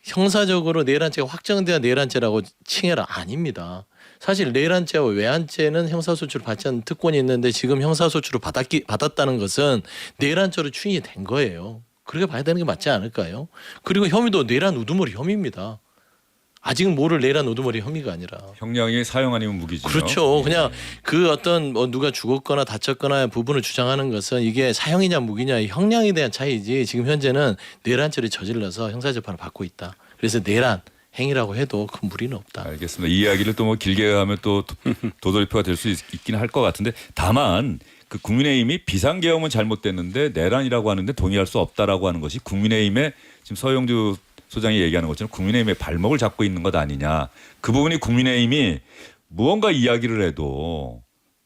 형사적으로 내란죄가 확정돼야 내란죄라고 칭해라. 아닙니다. 사실 내란죄와 외환죄는 형사소추를 받지 않는 특권이 있는데 지금 형사소추를 받았다는 것은 내란죄로 추인이 된 거예요. 그렇게 봐야 되는 게 맞지 않을까요? 그리고 혐의도 내란 우두머리 혐의입니다. 아직은 모를 내란 우두머리 혐의가 아니라. 형량이 사형 아니면 무기죠. 그렇죠. 그냥 그 어떤 뭐 누가 죽었거나 다쳤거나 부분을 주장하는 것은 이게 사형이냐 무기냐 형량에 대한 차이지, 지금 현재는 내란죄를 저질러서 형사재판을 받고 있다. 그래서 내란 행위라고 해도 큰 무리는 없다. 알겠습니다. 이 이야기를 또 뭐 길게 하면 또 도돌이표가 될 수 있긴 할 것 같은데, 다만 그 국민의힘이 비상계엄은 잘못됐는데 내란이라고 하는데 동의할 수 없다라고 하는 것이 국민의힘의 지금 서영주 소장이 얘기하는 것처럼 국민의힘의 발목을 잡고 있는 것 아니냐. 그 부분이 국민의힘이 무언가 이야기를 해도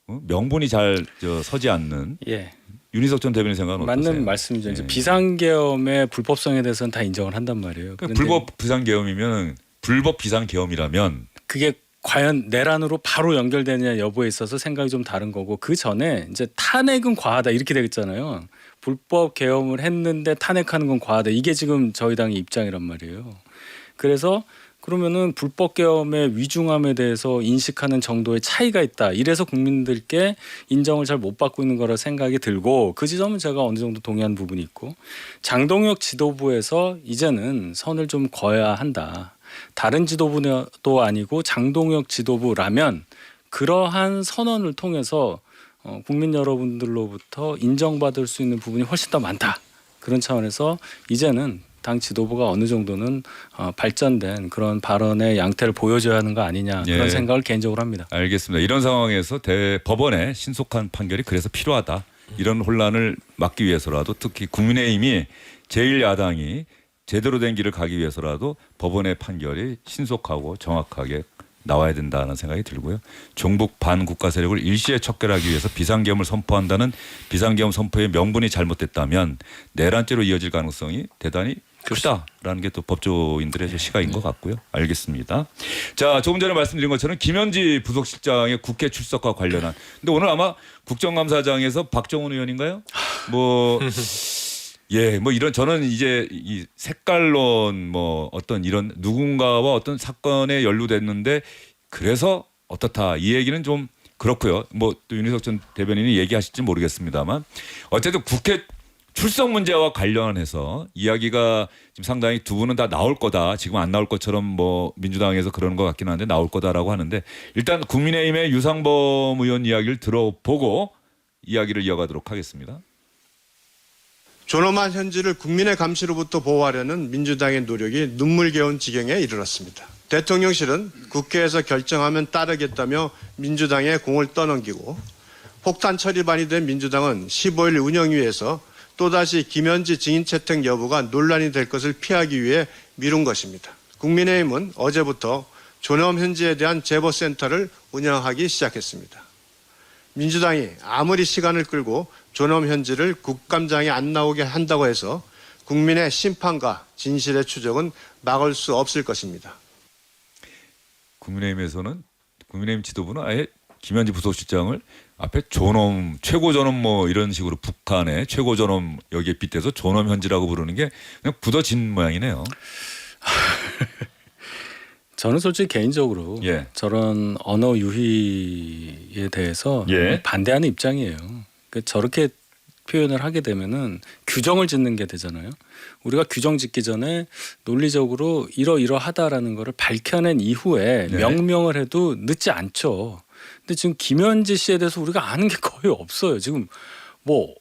명분이 잘 서지 않는. 예. 윤희석 전 대변인 생각은 어떠세요? 맞는 말씀이죠. 이제 예. 비상계엄의 불법성에 대해서는 다 인정을 한단 말이에요. 그러니까 그런데 불법 비상계엄이면 불법 비상계엄이라면 그게 과연 내란으로 바로 연결되느냐 여부에 있어서 생각이 좀 다른 거고, 그 전에 이제 탄핵은 과하다 이렇게 되겠잖아요. 불법 계엄을 했는데 탄핵하는 건 과하다. 이게 지금 저희 당의 입장이란 말이에요. 그래서 그러면은 불법 계엄의 위중함에 대해서 인식하는 정도의 차이가 있다. 이래서 국민들께 인정을 잘 못 받고 있는 거라 생각이 들고, 그 지점은 제가 어느 정도 동의하는 부분이 있고, 장동혁 지도부에서 이제는 선을 좀 그어야 한다. 다른 지도부도 아니고 장동혁 지도부라면 그러한 선언을 통해서 국민 여러분들로부터 인정받을 수 있는 부분이 훨씬 더 많다. 그런 차원에서 이제는 당 지도부가 어느 정도는 발전된 그런 발언의 양태를 보여줘야 하는 거 아니냐, 그런 예. 생각을 개인적으로 합니다. 알겠습니다. 이런 상황에서 대법원의 신속한 판결이 그래서 필요하다. 이런 혼란을 막기 위해서라도, 특히 국민의힘이 제1야당이 제대로 된 길을 가기 위해서라도 법원의 판결이 신속하고 정확하게 나와야 된다는 생각이 들고요. 종북 반국가 세력을 일시에 척결하기 위해서 비상계엄을 선포한다는 비상계엄 선포의 명분이 잘못됐다면 내란죄로 이어질 가능성이 대단히 크다라는 게 또 법조인들의 시각인 것 같고요. 알겠습니다. 자, 조금 전에 말씀드린 것처럼 김현지 부속실장의 국회 출석과 관련한, 근데 오늘 아마 국정감사장에서 박정훈 의원인가요? 예, 뭐 이런, 저는 이제 이 색깔론 뭐 어떤 이런 누군가와 어떤 사건에 연루됐는데 그래서 어떻다, 이 얘기는 좀 그렇고요. 뭐 또 윤희석 전 대변인이 얘기하실지 모르겠습니다만 어쨌든 국회 출석 문제와 관련해서 이야기가 지금 상당히 두 분은 다 나올 거다, 지금 안 나올 것처럼 뭐 민주당에서 그러는 것 같긴 한데 나올 거다라고 하는데, 일단 국민의힘의 유상범 의원 이야기를 들어보고 이야기를 이어가도록 하겠습니다. 존엄한 현지를 국민의 감시로부터 보호하려는 민주당의 노력이 눈물겨운 지경에 이르렀습니다. 대통령실은 국회에서 결정하면 따르겠다며 민주당의 공을 떠넘기고, 폭탄 처리반이 된 민주당은 15일 운영위에서 또다시 김현지 증인 채택 여부가 논란이 될 것을 피하기 위해 미룬 것입니다. 국민의힘은 어제부터 존엄 현지에 대한 제보센터를 운영하기 시작했습니다. 민주당이 아무리 시간을 끌고 존엄 현지를 국감장에 안 나오게 한다고 해서 국민의 심판과 진실의 추적은 막을 수 없을 것입니다. 국민의힘에서는 국민의힘 지도부는 아예 김현지 부속실장을 앞에 존엄, 최고 존엄 뭐 이런 식으로 북한의 최고 존엄 여기에 빗대서 존엄 현지라고 부르는 게 그냥 굳어진 모양이네요. 저는 솔직히 개인적으로 예. 저런 언어 유희에 대해서 예. 반대하는 입장이에요. 그러니까 저렇게 표현을 하게 되면은 규정을 짓는 게 되잖아요. 우리가 규정 짓기 전에 논리적으로 이러이러하다라는 거를 밝혀낸 이후에 네. 명명을 해도 늦지 않죠. 근데 지금 김현지 씨에 대해서 우리가 아는 게 거의 없어요. 지금 뭐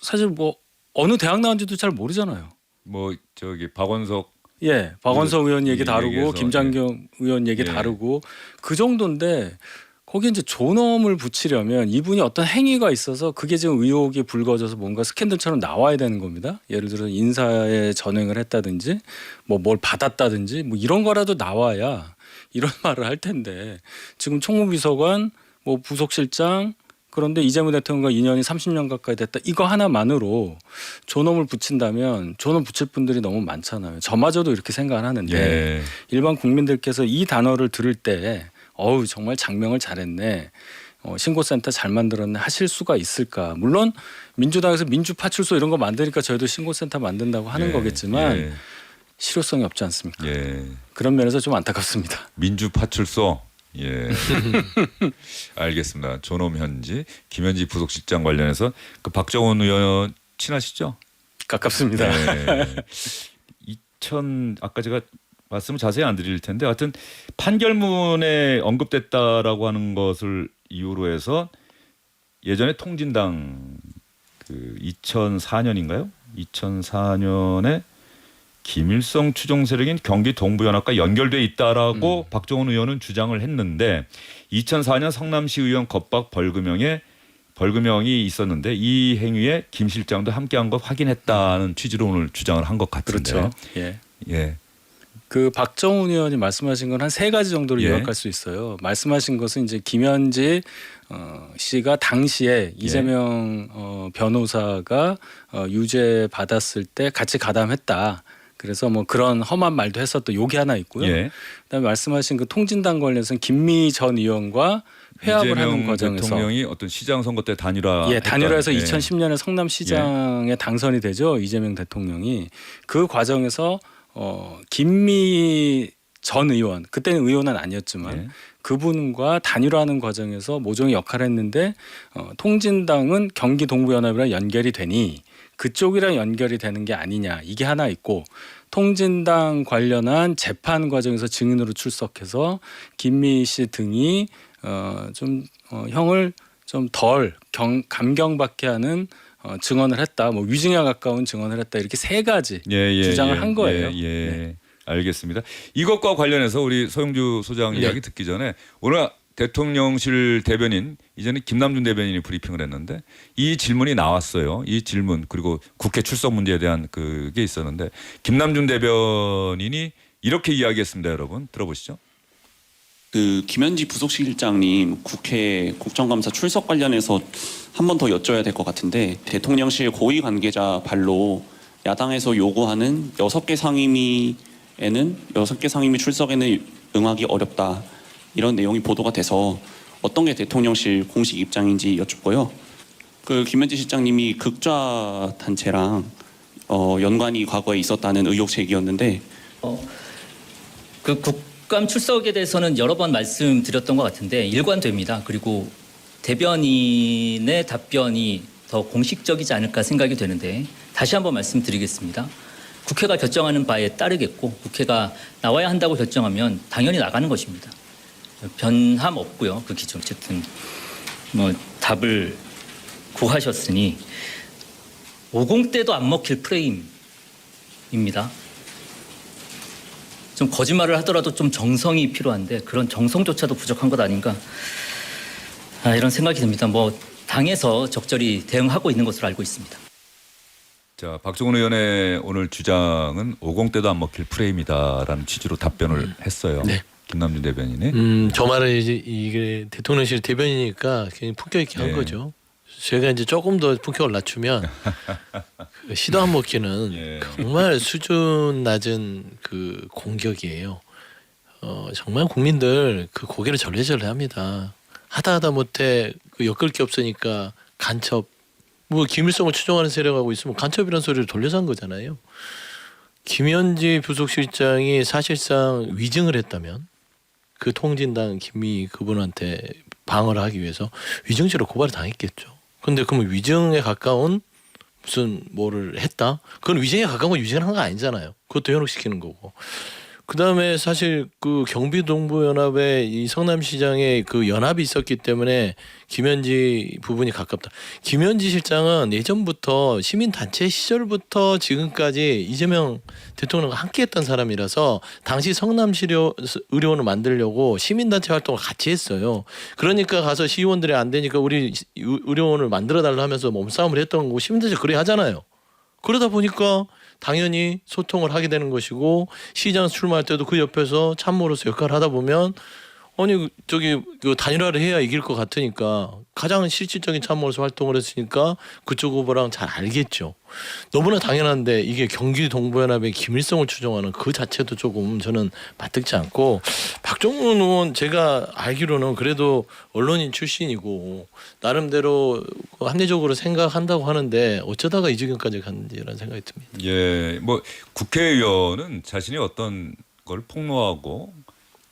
사실 뭐 어느 대학 나온지도 잘 모르잖아요. 뭐 저기 박원석 예, 박원석 의원 얘기 이 다르고 얘기해서, 김장겸 의원 얘기 예. 다르고 그 정도인데 거기에 이제 존엄을 붙이려면 이분이 어떤 행위가 있어서 그게 지금 의혹이 불거져서 뭔가 스캔들처럼 나와야 되는 겁니다. 예를 들어 인사에 전횡을 했다든지 뭐 뭘 받았다든지 뭐 이런 거라도 나와야 이런 말을 할 텐데 지금 총무비서관 뭐 부속실장 그런데 이재명 대통령과 인연이 30년 가까이 됐다. 이거 하나만으로 존엄을 붙인다면 존엄 붙일 분들이 너무 많잖아요. 저마저도 이렇게 생각을 하는데 예. 일반 국민들께서 이 단어를 들을 때 어우 정말 장명을 잘했네. 신고센터 잘 만들었네 하실 수가 있을까. 물론 민주당에서 민주파출소 이런 거 만드니까 저희도 신고센터 만든다고 하는 예. 거겠지만 예. 실효성이 없지 않습니까. 예. 그런 면에서 좀 안타깝습니다. 민주파출소. 예. 알겠습니다. 존엄 현지 김현지 부속실장 관련해서 그 박정원 의원 친하시죠? 가깝습니다. 네. 아까 제가 말씀을 자세히 안 드릴 텐데 하여튼 판결문에 언급됐다라고 하는 것을 이유로 해서 예전에 통진당 그 2004년인가요? 2004년에 김일성 추종 세력인 경기 동부연합과 연결돼 있다라고 박정원 의원은 주장을 했는데 2004년 성남시 의원 겁박 벌금형이 있었는데 이 행위에 김 실장도 함께한 것 확인했다는 취지로 오늘 주장을 한 것 같은데. 그렇죠. 예. 예. 그 박정훈 의원이 말씀하신 건 한 세 가지 정도로 예. 요약할 수 있어요. 말씀하신 것은 이제 김현지 씨가 당시에 이재명 변호사가 유죄 받았을 때 같이 가담했다. 그래서 뭐 그런 험한 말도 했었던 요게 하나 있고요. 예. 그다음에 말씀하신 그 통진당 관련해서는 김미 전 의원과 회합을 하는 이재명 과정에서 대통령이 어떤 시장 선거 때 단일화 예, 단일화해서 했던, 2010년에 성남시장에 당선이 되죠. 이재명 대통령이 그 과정에서 김미 전 의원 그때는 의원은 아니었지만 예. 그분과 단일화하는 과정에서 모종의 역할을 했는데 통진당은 경기 동부연합이랑 연결이 되니 그쪽이랑 연결이 되는 게 아니냐 이게 하나 있고 통진당 관련한 재판 과정에서 증인으로 출석해서 김미 씨 등이 형을 좀 덜 감경받게 하는 증언을 했다. 뭐 위증에 가까운 증언을 했다. 이렇게 세 가지 주장을 한 거예요. 네. 알겠습니다. 이것과 관련해서 우리 소영주 소장 이야기 듣기 전에 오늘 대통령실 대변인 이전에 김남준 대변인이 브리핑을 했는데 이 질문이 나왔어요. 이 질문 그리고 국회 출석 문제에 대한 그게 있었는데 김남준 대변인이 이렇게 이야기했습니다. 여러분 들어보시죠. 그 김현지 부속실장님 국회 국정감사 출석 관련해서 한 번 더 여쭤야 될 것 같은데 대통령실 고위 관계자 발로 야당에서 요구하는 6개 상임위에는 6개 상임위 출석에는 응하기 어렵다 이런 내용이 보도가 돼서 어떤 게 대통령실 공식 입장인지 여쭙고요. 그 김현지 실장님이 극좌 단체랑 연관이 과거에 있었다는 의혹 제기였는데 그 국감 출석에 대해서는 여러 번 말씀드렸던 것 같은데 일관됩니다. 그리고 대변인의 답변이 더 공식적이지 않을까 생각이 되는데 다시 한번 말씀드리겠습니다. 국회가 결정하는 바에 따르겠고 국회가 나와야 한다고 결정하면 당연히 나가는 것입니다. 변함 없고요. 그 기준 어쨌든 뭐 답을 구하셨으니 50대도 안 먹힐 프레임입니다. 좀 거짓말을 하더라도 좀 정성이 필요한데 그런 정성조차도 부족한 것 아닌가 이런 생각이 듭니다. 뭐 당에서 적절히 대응하고 있는 것으로 알고 있습니다. 자, 박정훈 의원의 오늘 주장은 50대도 안 먹힐 프레임이다라는 취지로 답변을 했어요. 네. 김남준 대변인이. 저 말은 이게 대통령실 대변이니까 그냥 품격 있게 한 예. 거죠. 제가 이제 조금 더 품격을 낮추면 그 시도 안 먹기는 예. 정말 수준 낮은 그 공격이에요. 정말 국민들 그 고개를 절레절레합니다. 하다 못해 그 엮을 게 없으니까 간첩, 뭐 김일성을 추종하는 세력하고 있으면 간첩이라는 소리를 돌려서 한 거잖아요. 김현지 부속실장이 사실상 위증을 했다면 그 통진당 김미 그분한테 방어를 하기 위해서 위증죄로 고발을 당했겠죠. 근데 그러면 위증에 가까운 무슨 뭐를 했다? 그건 위증에 가까운 건 위증을 한 거 아니잖아요. 그것도 현혹시키는 거고. 그다음에 사실 그 경비동부연합에 이 성남시장의 그 연합이 있었기 때문에 김현지 부분이 가깝다. 김현지 실장은 예전부터 시민단체 시절부터 지금까지 이재명 대통령과 함께했던 사람이라서 당시 성남의료원을 만들려고 시민단체 활동을 같이 했어요. 그러니까 가서 시의원들이 안 되니까 우리 의료원을 만들어달라 하면서 몸싸움을 했던 거고 시민단체 그래 하잖아요. 그러다 보니까 당연히 소통을 하게 되는 것이고 시장 출마할 때도 그 옆에서 참모로서 역할을 하다 보면 아니 저기 그 단일화를 해야 이길 것 같으니까 가장 실질적인 참모로서 활동을 했으니까 그쪽 후보랑 잘 알겠죠. 너무나 당연한데 이게 경기동부연합의 김일성을 추종하는 그 자체도 조금 저는 맞듣지 않고 박정훈 의원 제가 알기로는 그래도 언론인 출신이고 나름대로 합리적으로 생각한다고 하는데 어쩌다가 이 지경까지 갔는지라는 생각이 듭니다. 예, 뭐 국회의원은 자신이 어떤 걸 폭로하고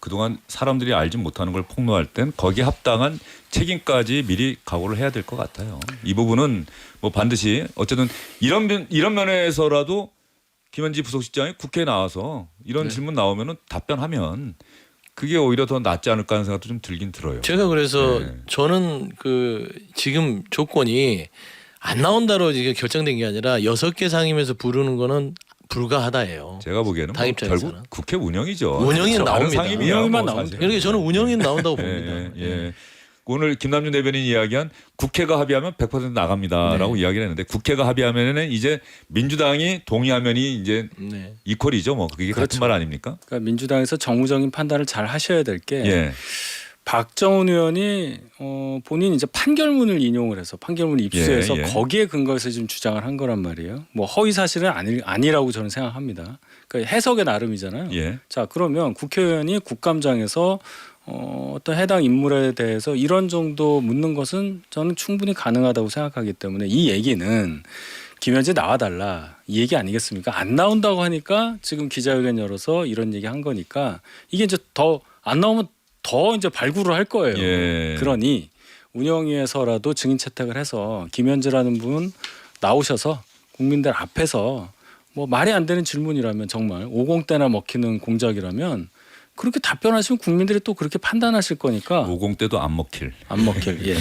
그동안 사람들이 알지 못하는 걸 폭로할 땐 거기에 합당한 책임까지 미리 각오를 해야 될 것 같아요. 이 부분은 뭐 반드시 어쨌든 이런 면에서라도 김현지 부속실장이 국회에 나와서 이런 질문 나오면은 답변하면 그게 오히려 더 낫지 않을까 하는 생각도 좀 들긴 들어요. 제가 그래서 네. 저는 그 지금 조건이 안 나온다로 이게 결정된 게 아니라 6개 상임에서 부르는 거는 불가하다예요. 제가 보기에는 뭐 입장에서는. 결국 국회 운영이죠. 운영이 나옵니다. 상임이야, 운영만 뭐 나오면 사실. 그러니까 저는 운영이 나온다고 예, 봅니다. 예. 오늘 김남준 대변인 이야기한 국회가 합의하면 100% 나갑니다라고 이야기를 했는데 국회가 합의하면은 이제 민주당이 동의하면이 이제 네. 이퀄이죠. 뭐 그게 같은 그렇죠. 말 아닙니까? 그러니까 민주당에서 정무적인 판단을 잘 하셔야 될 게 예. 박정훈 의원이 본인이 이제 판결문을 인용을 해서 판결문을 입수해서 예, 예. 거기에 근거해서 지금 주장을 한 거란 말이에요. 뭐 허위 사실은 아니라고 저는 생각합니다. 그러니까 해석의 나름이잖아요. 예. 자 그러면 국회의원이 국감장에서 어떤 해당 인물에 대해서 이런 정도 묻는 것은 저는 충분히 가능하다고 생각하기 때문에 이 얘기는 김현지 나와달라 이 얘기 아니겠습니까? 안 나온다고 하니까 지금 기자회견 열어서 이런 얘기 한 거니까 이게 이제 더 안 나오면 더 이제 발굴을 할 거예요. 예. 그러니 운영위에서라도 증인 채택을 해서 김현지라는 분 나오셔서 국민들 앞에서 뭐 말이 안 되는 질문이라면 정말 50대나 먹히는 공작이라면 그렇게 답변하시면 국민들이 또 그렇게 판단하실 거니까 50대도 안 먹힐. 안 먹힐. 예.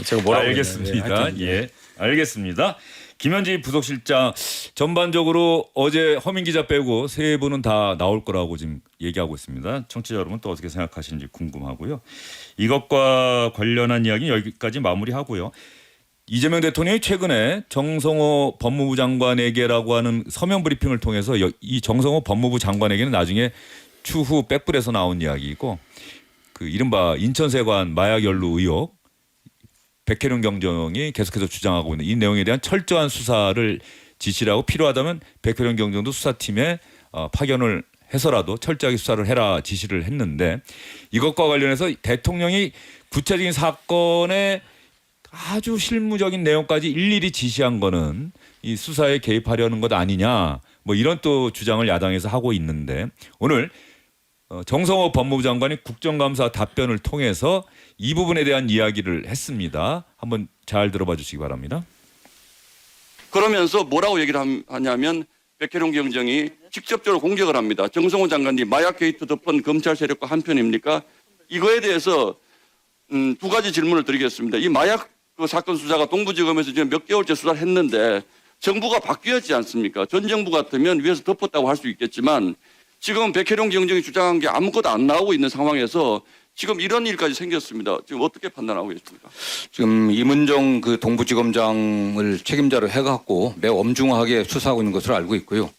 제가 뭐라고 알겠습니다. 했나요? 예, 하여튼, 예, 알겠습니다. 김현지 부속실장 전반적으로 어제 허민 기자 빼고 세 분은 다 나올 거라고 지금 얘기하고 있습니다. 청취자 여러분 또 어떻게 생각하시는지 궁금하고요. 이것과 관련한 이야기 여기까지 마무리하고요. 이재명 대통령이 최근에 정성호 법무부 장관에게라고 하는 서면 브리핑을 통해서 이 정성호 법무부 장관에게는 나중에 추후 백불에서 나온 이야기이고 그 이른바 인천세관 마약 연루 의혹 백혜룡 경정이 계속해서 주장하고 있는 이 내용에 대한 철저한 수사를 지시를 하고 필요하다면 백혜룡 경정도 수사팀에 파견을 해서라도 철저하게 수사를 해라 지시를 했는데 이것과 관련해서 대통령이 구체적인 사건의 아주 실무적인 내용까지 일일이 지시한 거는 이 수사에 개입하려는 것 아니냐 뭐 이런 또 주장을 야당에서 하고 있는데 오늘 정성호 법무부 장관이 국정감사 답변을 통해서 이 부분에 대한 이야기를 했습니다. 한번 잘 들어봐 주시기 바랍니다. 그러면서 뭐라고 얘기를 하냐면 백혜룡 경정이 직접적으로 공격을 합니다. 정성호 장관이 마약 게이트 덮은 검찰 세력과 한편입니까? 이거에 대해서 두 가지 질문을 드리겠습니다. 이 마약 그 사건 수사가 동부지검에서 지금 몇 개월째 수사를 했는데 정부가 바뀌었지 않습니까? 전 정부 같으면 위에서 덮었다고 할 수 있겠지만 지금 백혜룡 경정이 주장한 게 아무것도 안 나오고 있는 상황에서 지금 이런 일까지 생겼습니다. 지금 어떻게 판단하고 계십니까? 지금 이문정 그 동부지검장을 책임자로 해갖고 매우 엄중하게 수사하고 있는 것으로 알고 있고요.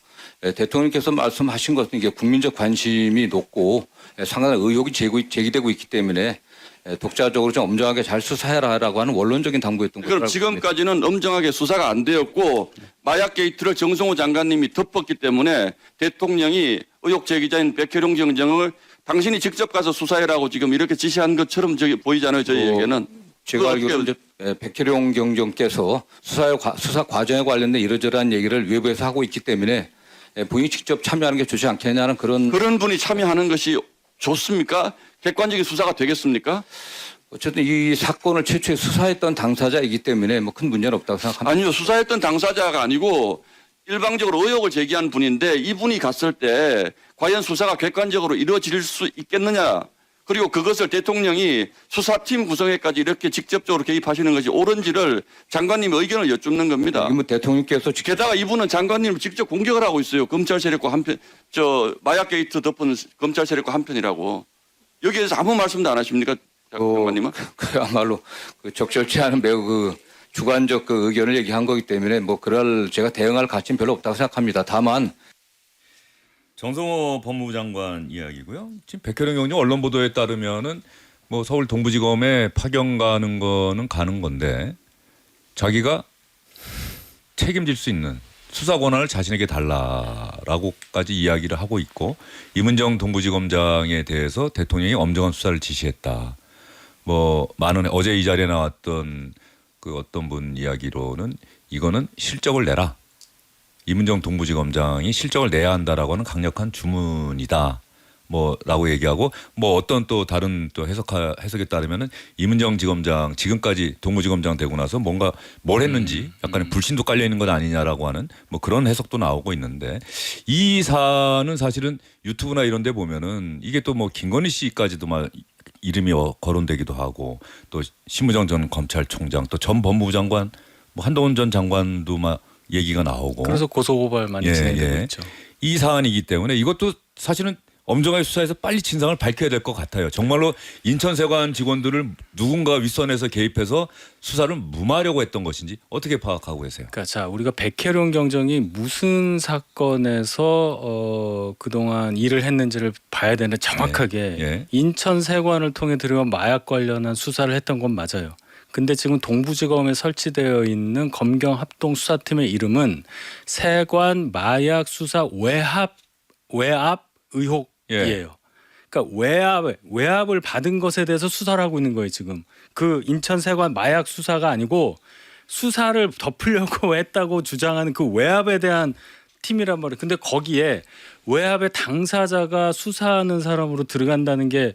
대통령께서 말씀하신 것은 이게 국민적 관심이 높고 상당한 의혹이 제기되고 있기 때문에 독자적으로 좀 엄정하게 잘 수사해라라고 하는 원론적인 당부였던 거죠. 그럼 지금까지는 엄정하게 수사가 안 되었고 마약 게이트를 정성호 장관님이 덮었기 때문에 대통령이 의혹 제기자인 백혜룡 경정을 당신이 직접 가서 수사해라고 지금 이렇게 지시한 것처럼 저기 보이잖아요. 저희에게는. 제가 알기로는 이제 백혜룡 경정께서 수사 과정에 관련된 이러저러한 얘기를 외부에서 하고 있기 때문에 본인이 직접 참여하는 게 좋지 않겠냐는 그런 분이 참여하는 것이 좋습니까? 객관적인 수사가 되겠습니까? 어쨌든 이 사건을 최초에 수사했던 당사자이기 때문에 뭐 큰 문제는 없다고 생각합니다. 아니요. 수사했던 당사자가 아니고 일방적으로 의혹을 제기한 분인데 이분이 갔을 때 과연 수사가 객관적으로 이루어질 수 있겠느냐. 그리고 그것을 대통령이 수사팀 구성에까지 이렇게 직접적으로 개입하시는 것이 옳은지를 장관님의 의견을 여쭙는 겁니다. 뭐 대통령께서 게다가 이분은 장관님을 직접 공격을 하고 있어요. 검찰 세력과 한편, 마약 게이트 덮은 검찰 세력과 한편이라고. 여기에서 아무 말씀도 안 하십니까? 장관님은? 그야말로 적절치 않은 매우 주관적 의견을 얘기한 거기 때문에 뭐 그럴 제가 대응할 가치는 별로 없다고 생각합니다. 다만 정성호 법무부 장관 이야기고요. 지금 백혜룡 경정 언론 보도에 따르면은 뭐 서울 동부지검에 파견 가는 거는 가는 건데 자기가 책임질 수 있는 수사 권한을 자신에게 달라라고까지 이야기를 하고 있고 이문정 동부지검장에 대해서 대통령이 엄정한 수사를 지시했다. 뭐 많은 어제 이 자리에 나왔던 그 어떤 분 이야기로는 이거는 실적을 내라. 이문정 동부지검장이 실적을 내야 한다라고 하는 강력한 주문이다. 뭐라고 얘기하고 뭐 어떤 또 다른 또 해석에 따르면은 이문정 지검장 지금까지 동부지검장 되고 나서 뭔가 뭘 했는지 약간의 불신도 깔려 있는 건 아니냐라고 하는 뭐 그런 해석도 나오고 있는데 이 사안은 사실은 유튜브나 이런 데 보면은 이게 또 뭐 김건희 씨까지도 막 이름이 거론되기도 하고 또 심우정 전 검찰총장 또 전 법무부 장관 뭐 한동훈 전 장관도 막 얘기가 나오고 그래서 고소고발 많이 진행되고 있죠. 이 사안이기 때문에 이것도 사실은 엄정하게 수사해서 빨리 진상을 밝혀야 될 것 같아요. 정말로 인천세관 직원들을 누군가 윗선에서 개입해서 수사를 무마하려고 했던 것인지 어떻게 파악하고 계세요? 그러니까 자 우리가 백혜룡 경정이 무슨 사건에서 그동안 일을 했는지를 봐야 되는데 정확하게 예. 인천세관을 통해 들어온 마약 관련한 수사를 했던 건 맞아요. 근데 지금 동부지검에 설치되어 있는 검경 합동 수사팀의 이름은 세관 마약 수사 외압 의혹이에요. 그러니까 외압을 받은 것에 대해서 수사를 하고 있는 거예요 지금. 그 인천세관 마약 수사가 아니고 수사를 덮으려고 했다고 주장하는 그 외압에 대한 팀이란 말이에요. 근데 거기에 외압의 당사자가 수사하는 사람으로 들어간다는 게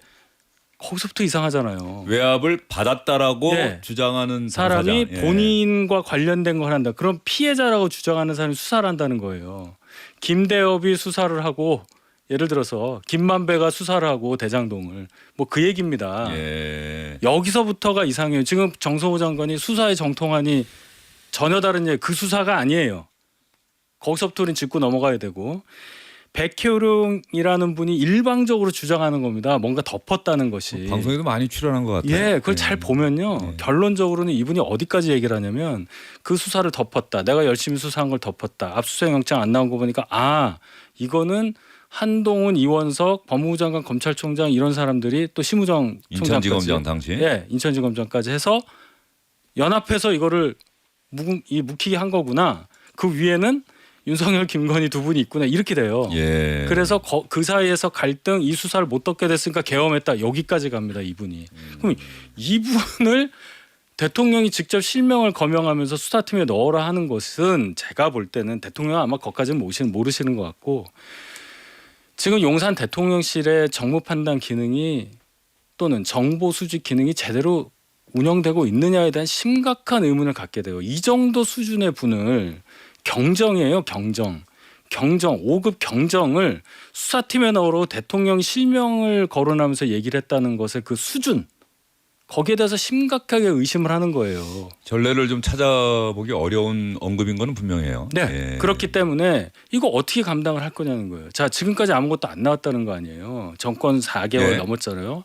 거기서부터 이상하잖아요. 외압을 받았다라고 네. 주장하는 사람이 당사자. 예. 본인과 관련된 걸 한다. 그럼 피해자라고 주장하는 사람이 수사를 한다는 거예요. 김대엽이 수사를 하고 예를 들어서 김만배가 수사를 하고 대장동을 뭐 그 얘기입니다. 예. 여기서부터가 이상해요. 지금 정성호 장관이 수사에 정통하니 전혀 다른 얘기. 그 수사가 아니에요. 거기서부터 우리는 짚고 넘어가야 되고 백혜룡이라는 분이 일방적으로 주장하는 겁니다. 뭔가 덮었다는 것이. 방송에도 많이 출연한 것 같아요. 예, 그걸 예. 잘 보면요. 네. 결론적으로는 이분이 어디까지 얘기를 하냐면 그 수사를 덮었다. 내가 열심히 수사한 걸 덮었다. 압수수색 영장 안 나온 거 보니까 이거는 한동훈, 이원석, 법무부 장관, 검찰총장 이런 사람들이 또 심우정 총장까지 인천지검장 당시. 예, 인천지검장까지 해서 연합해서 이거를 묵히게 한 거구나. 그 위에는 윤석열, 김건희 두 분이 있구나. 이렇게 돼요. 예. 그래서 그 사이에서 갈등, 이 수사를 못 덮게 됐으니까 계엄했다. 여기까지 갑니다. 이분이. 그럼 이분을 대통령이 직접 실명을 거명하면서 수사팀에 넣어라 하는 것은 제가 볼 때는 대통령 아마 거기까지는 모르시는 것 같고 지금 용산 대통령실의 정무 판단 기능이 또는 정보 수집 기능이 제대로 운영되고 있느냐에 대한 심각한 의문을 갖게 돼요. 이 정도 수준의 분을 경정이에요. 경정 5급 경정을 수사팀에 넣으러 대통령 실명을 거론하면서 얘기를 했다는 것의 그 수준 거기에 대해서 심각하게 의심을 하는 거예요. 전례를 좀 찾아보기 어려운 언급인 거는 분명해요. 네. 예. 그렇기 때문에 이거 어떻게 감당을 할 거냐는 거예요. 자, 지금까지 아무것도 안 나왔다는 거 아니에요. 정권 4개월 네. 넘었잖아요.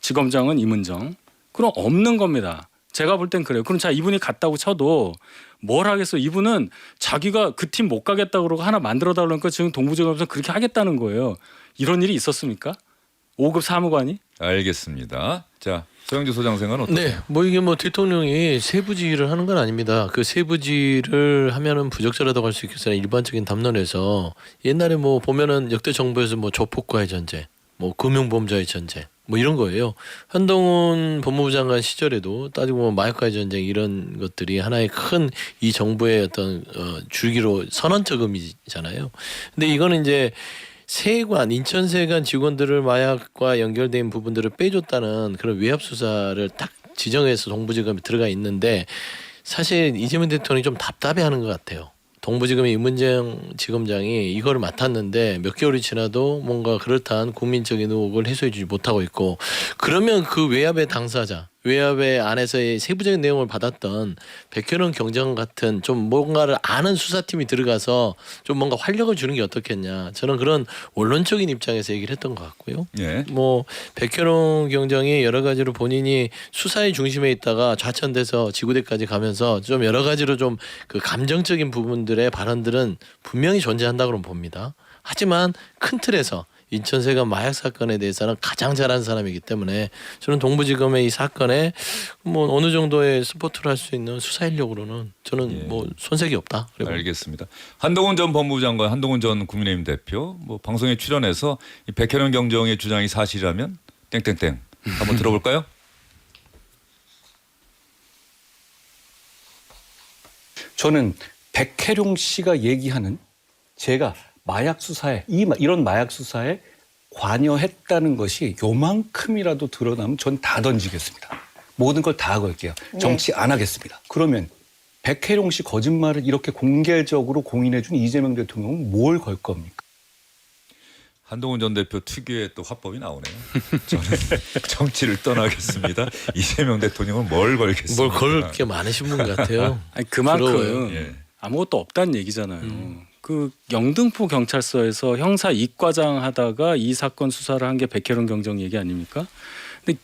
지검장은 이문정. 그럼 없는 겁니다. 제가 볼 땐 그래요. 그럼 자, 이분이 갔다고 쳐도 뭘 하겠어? 이분은 자기가 그 팀 못 가겠다고 그러고 하나 만들어 달라니까 지금 동부지검에서 그렇게 하겠다는 거예요. 이런 일이 있었습니까? 5급 사무관이? 알겠습니다. 자, 서영주 소장생은 어떠세요? 네, 뭐 이게 뭐 대통령이 세부지휘를 하는 건 아닙니다. 그 세부지휘를 하면은 부적절하다고 할 수 있겠으나 일반적인 담론에서 옛날에 뭐 보면은 역대 정부에서 뭐 조폭과의 전쟁, 뭐 금융범죄의 전쟁, 뭐 이런 거예요. 한동훈 법무부 장관 시절에도 따지고 보면 마약과의 전쟁 이런 것들이 하나의 큰 이 정부의 어떤 줄기로 선언적음이잖아요. 근데 이거는 이제 세관, 인천세관 직원들을 마약과 연결된 부분들을 빼줬다는 그런 외압 수사를 딱 지정해서 동부지검에 들어가 있는데 사실 이재명 대통령이 좀 답답해하는 것 같아요. 동부지검의 임은정 지검장이 이거를 맡았는데 몇 개월이 지나도 뭔가 그렇다한 국민적인 의혹을 해소해주지 못하고 있고 그러면 그 외압의 당사자, 외압의 안에서의 세부적인 내용을 받았던 백현원 경장 같은 좀 뭔가를 아는 수사팀이 들어가서 좀 뭔가 활력을 주는 게 어떻겠냐. 저는 그런 원론적인 입장에서 얘기를 했던 것 같고요. 예. 뭐 백현원 경장이 여러 가지로 본인이 수사의 중심에 있다가 좌천돼서 지구대까지 가면서 좀 여러 가지로 좀 그 감정적인 부분들의 발언들은 분명히 존재한다고 봅니다. 하지만 큰 틀에서 인천세관 마약 사건에 대해서는 가장 잘하는 사람이기 때문에 저는 동부지검의 이 사건에 뭐 어느 정도의 스포트를 할 수 있는 수사 인력으로는 저는 예. 뭐 손색이 없다. 그리고 알겠습니다. 한동훈 전 법무부 장관, 한동훈 전 국민의힘 대표 뭐 방송에 출연해서 이 백혜련 경정의 주장이 사실이라면 땡땡땡 한번 들어볼까요? 저는 백혜룡 씨가 얘기하는 제가 마약 수사에 이런 마약 수사에 관여했다는 것이 요만큼이라도 드러나면 전 다 던지겠습니다. 모든 걸 다 걸게요. 정치 안 하겠습니다. 그러면 백혜룡 씨 거짓말을 이렇게 공개적으로 공인해준 이재명 대통령은 뭘 걸 겁니까? 한동훈 전 대표 특유의 또 화법이 나오네요. 저는 정치를 떠나겠습니다. 이재명 대통령은 뭘 걸겠습니까? 뭘 걸 게 많으신 분 같아요. 아니, 그만큼 부러워요. 예. 아무것도 없다는 얘기잖아요. 그 영등포 경찰서에서 형사 이과장 하다가 이 사건 수사를 한 게 백혜련 경정 얘기 아닙니까? 근데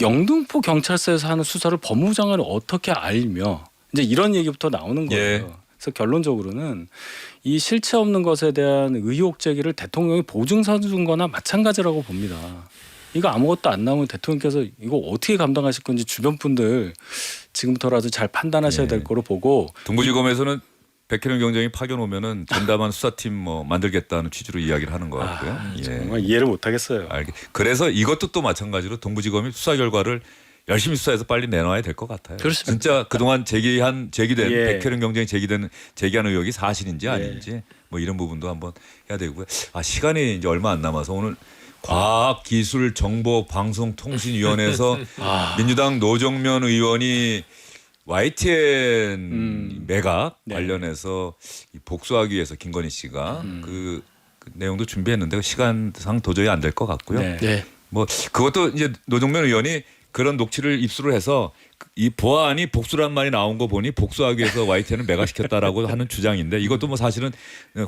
영등포 경찰서에서 하는 수사를 법무부 장관이 어떻게 알며 이제 이런 얘기부터 나오는 거예요. 예. 그래서 결론적으로는 이 실체 없는 것에 대한 의혹 제기를 대통령이 보증서 준 거나 마찬가지라고 봅니다. 이거 아무것도 안 나오면 대통령께서 이거 어떻게 감당하실 건지 주변 분들 지금부터라도 잘 판단하셔야 될 거로 보고 동부지검에서는 백혜련 경정이 파견 오면은 전담한 수사팀 뭐 만들겠다는 취지로 이야기를 하는 것 같고요. 예. 정말 이해를 못 하겠어요. 그래서 이것도 또 마찬가지로 동부지검이 수사 결과를 열심히 수사해서 빨리 내놔야 될 것 같아요. 그렇습니다. 진짜 그동안 제기된 예. 백혜련 경정이 제기한 의혹이 사실인지 아닌지 뭐 이런 부분도 한번 해야 되고요. 시간이 이제 얼마 안 남아서 오늘 과학기술정보방송통신위원회에서 민주당 노정면 의원이 YTN 매각 관련해서 복수하기 위해서 김건희 씨가 그 내용도 준비했는데 시간상 도저히 안 될 것 같고요. 네. 네. 뭐 그것도 이제 노정면 의원이 그런 녹취를 입수를 해서 이 보안이 복수란 말이 나온 거 보니 복수하기 위해서 YTN을 매각시켰다라고 하는 주장인데 이것도 뭐 사실은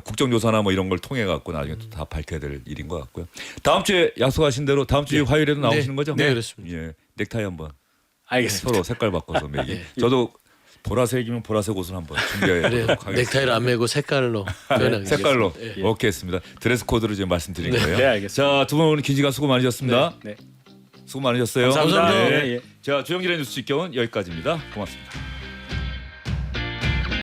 국정조사나 뭐 이런 걸 통해 갖고 나중에 또 다 밝혀야 될 일인 것 같고요. 다음 주에 약속하신 대로 다음 주 화요일에도 나오시는 거죠? 네, 그렇습니다. 예, 넥타이 한번 알겠습니다. 서로 색깔 바꿔서 매기. 저도 보라색이면 보라색 옷을 한번 준비해 그래요. 보도록 하겠습니다. 넥타이를 안 매고 색깔로 표현하겠습니다. 색깔로 예. 오케이 했습니다. 드레스 코드를 지금 말씀드린 거예요. 네, 알겠습니다. 자, 두 분 오늘 긴 시간 수고 많으셨습니다. 네. 수고 많으셨어요. 감사합니다. 네. 네, 예. 자, 주영진의 뉴스 직경은 여기까지입니다. 고맙습니다.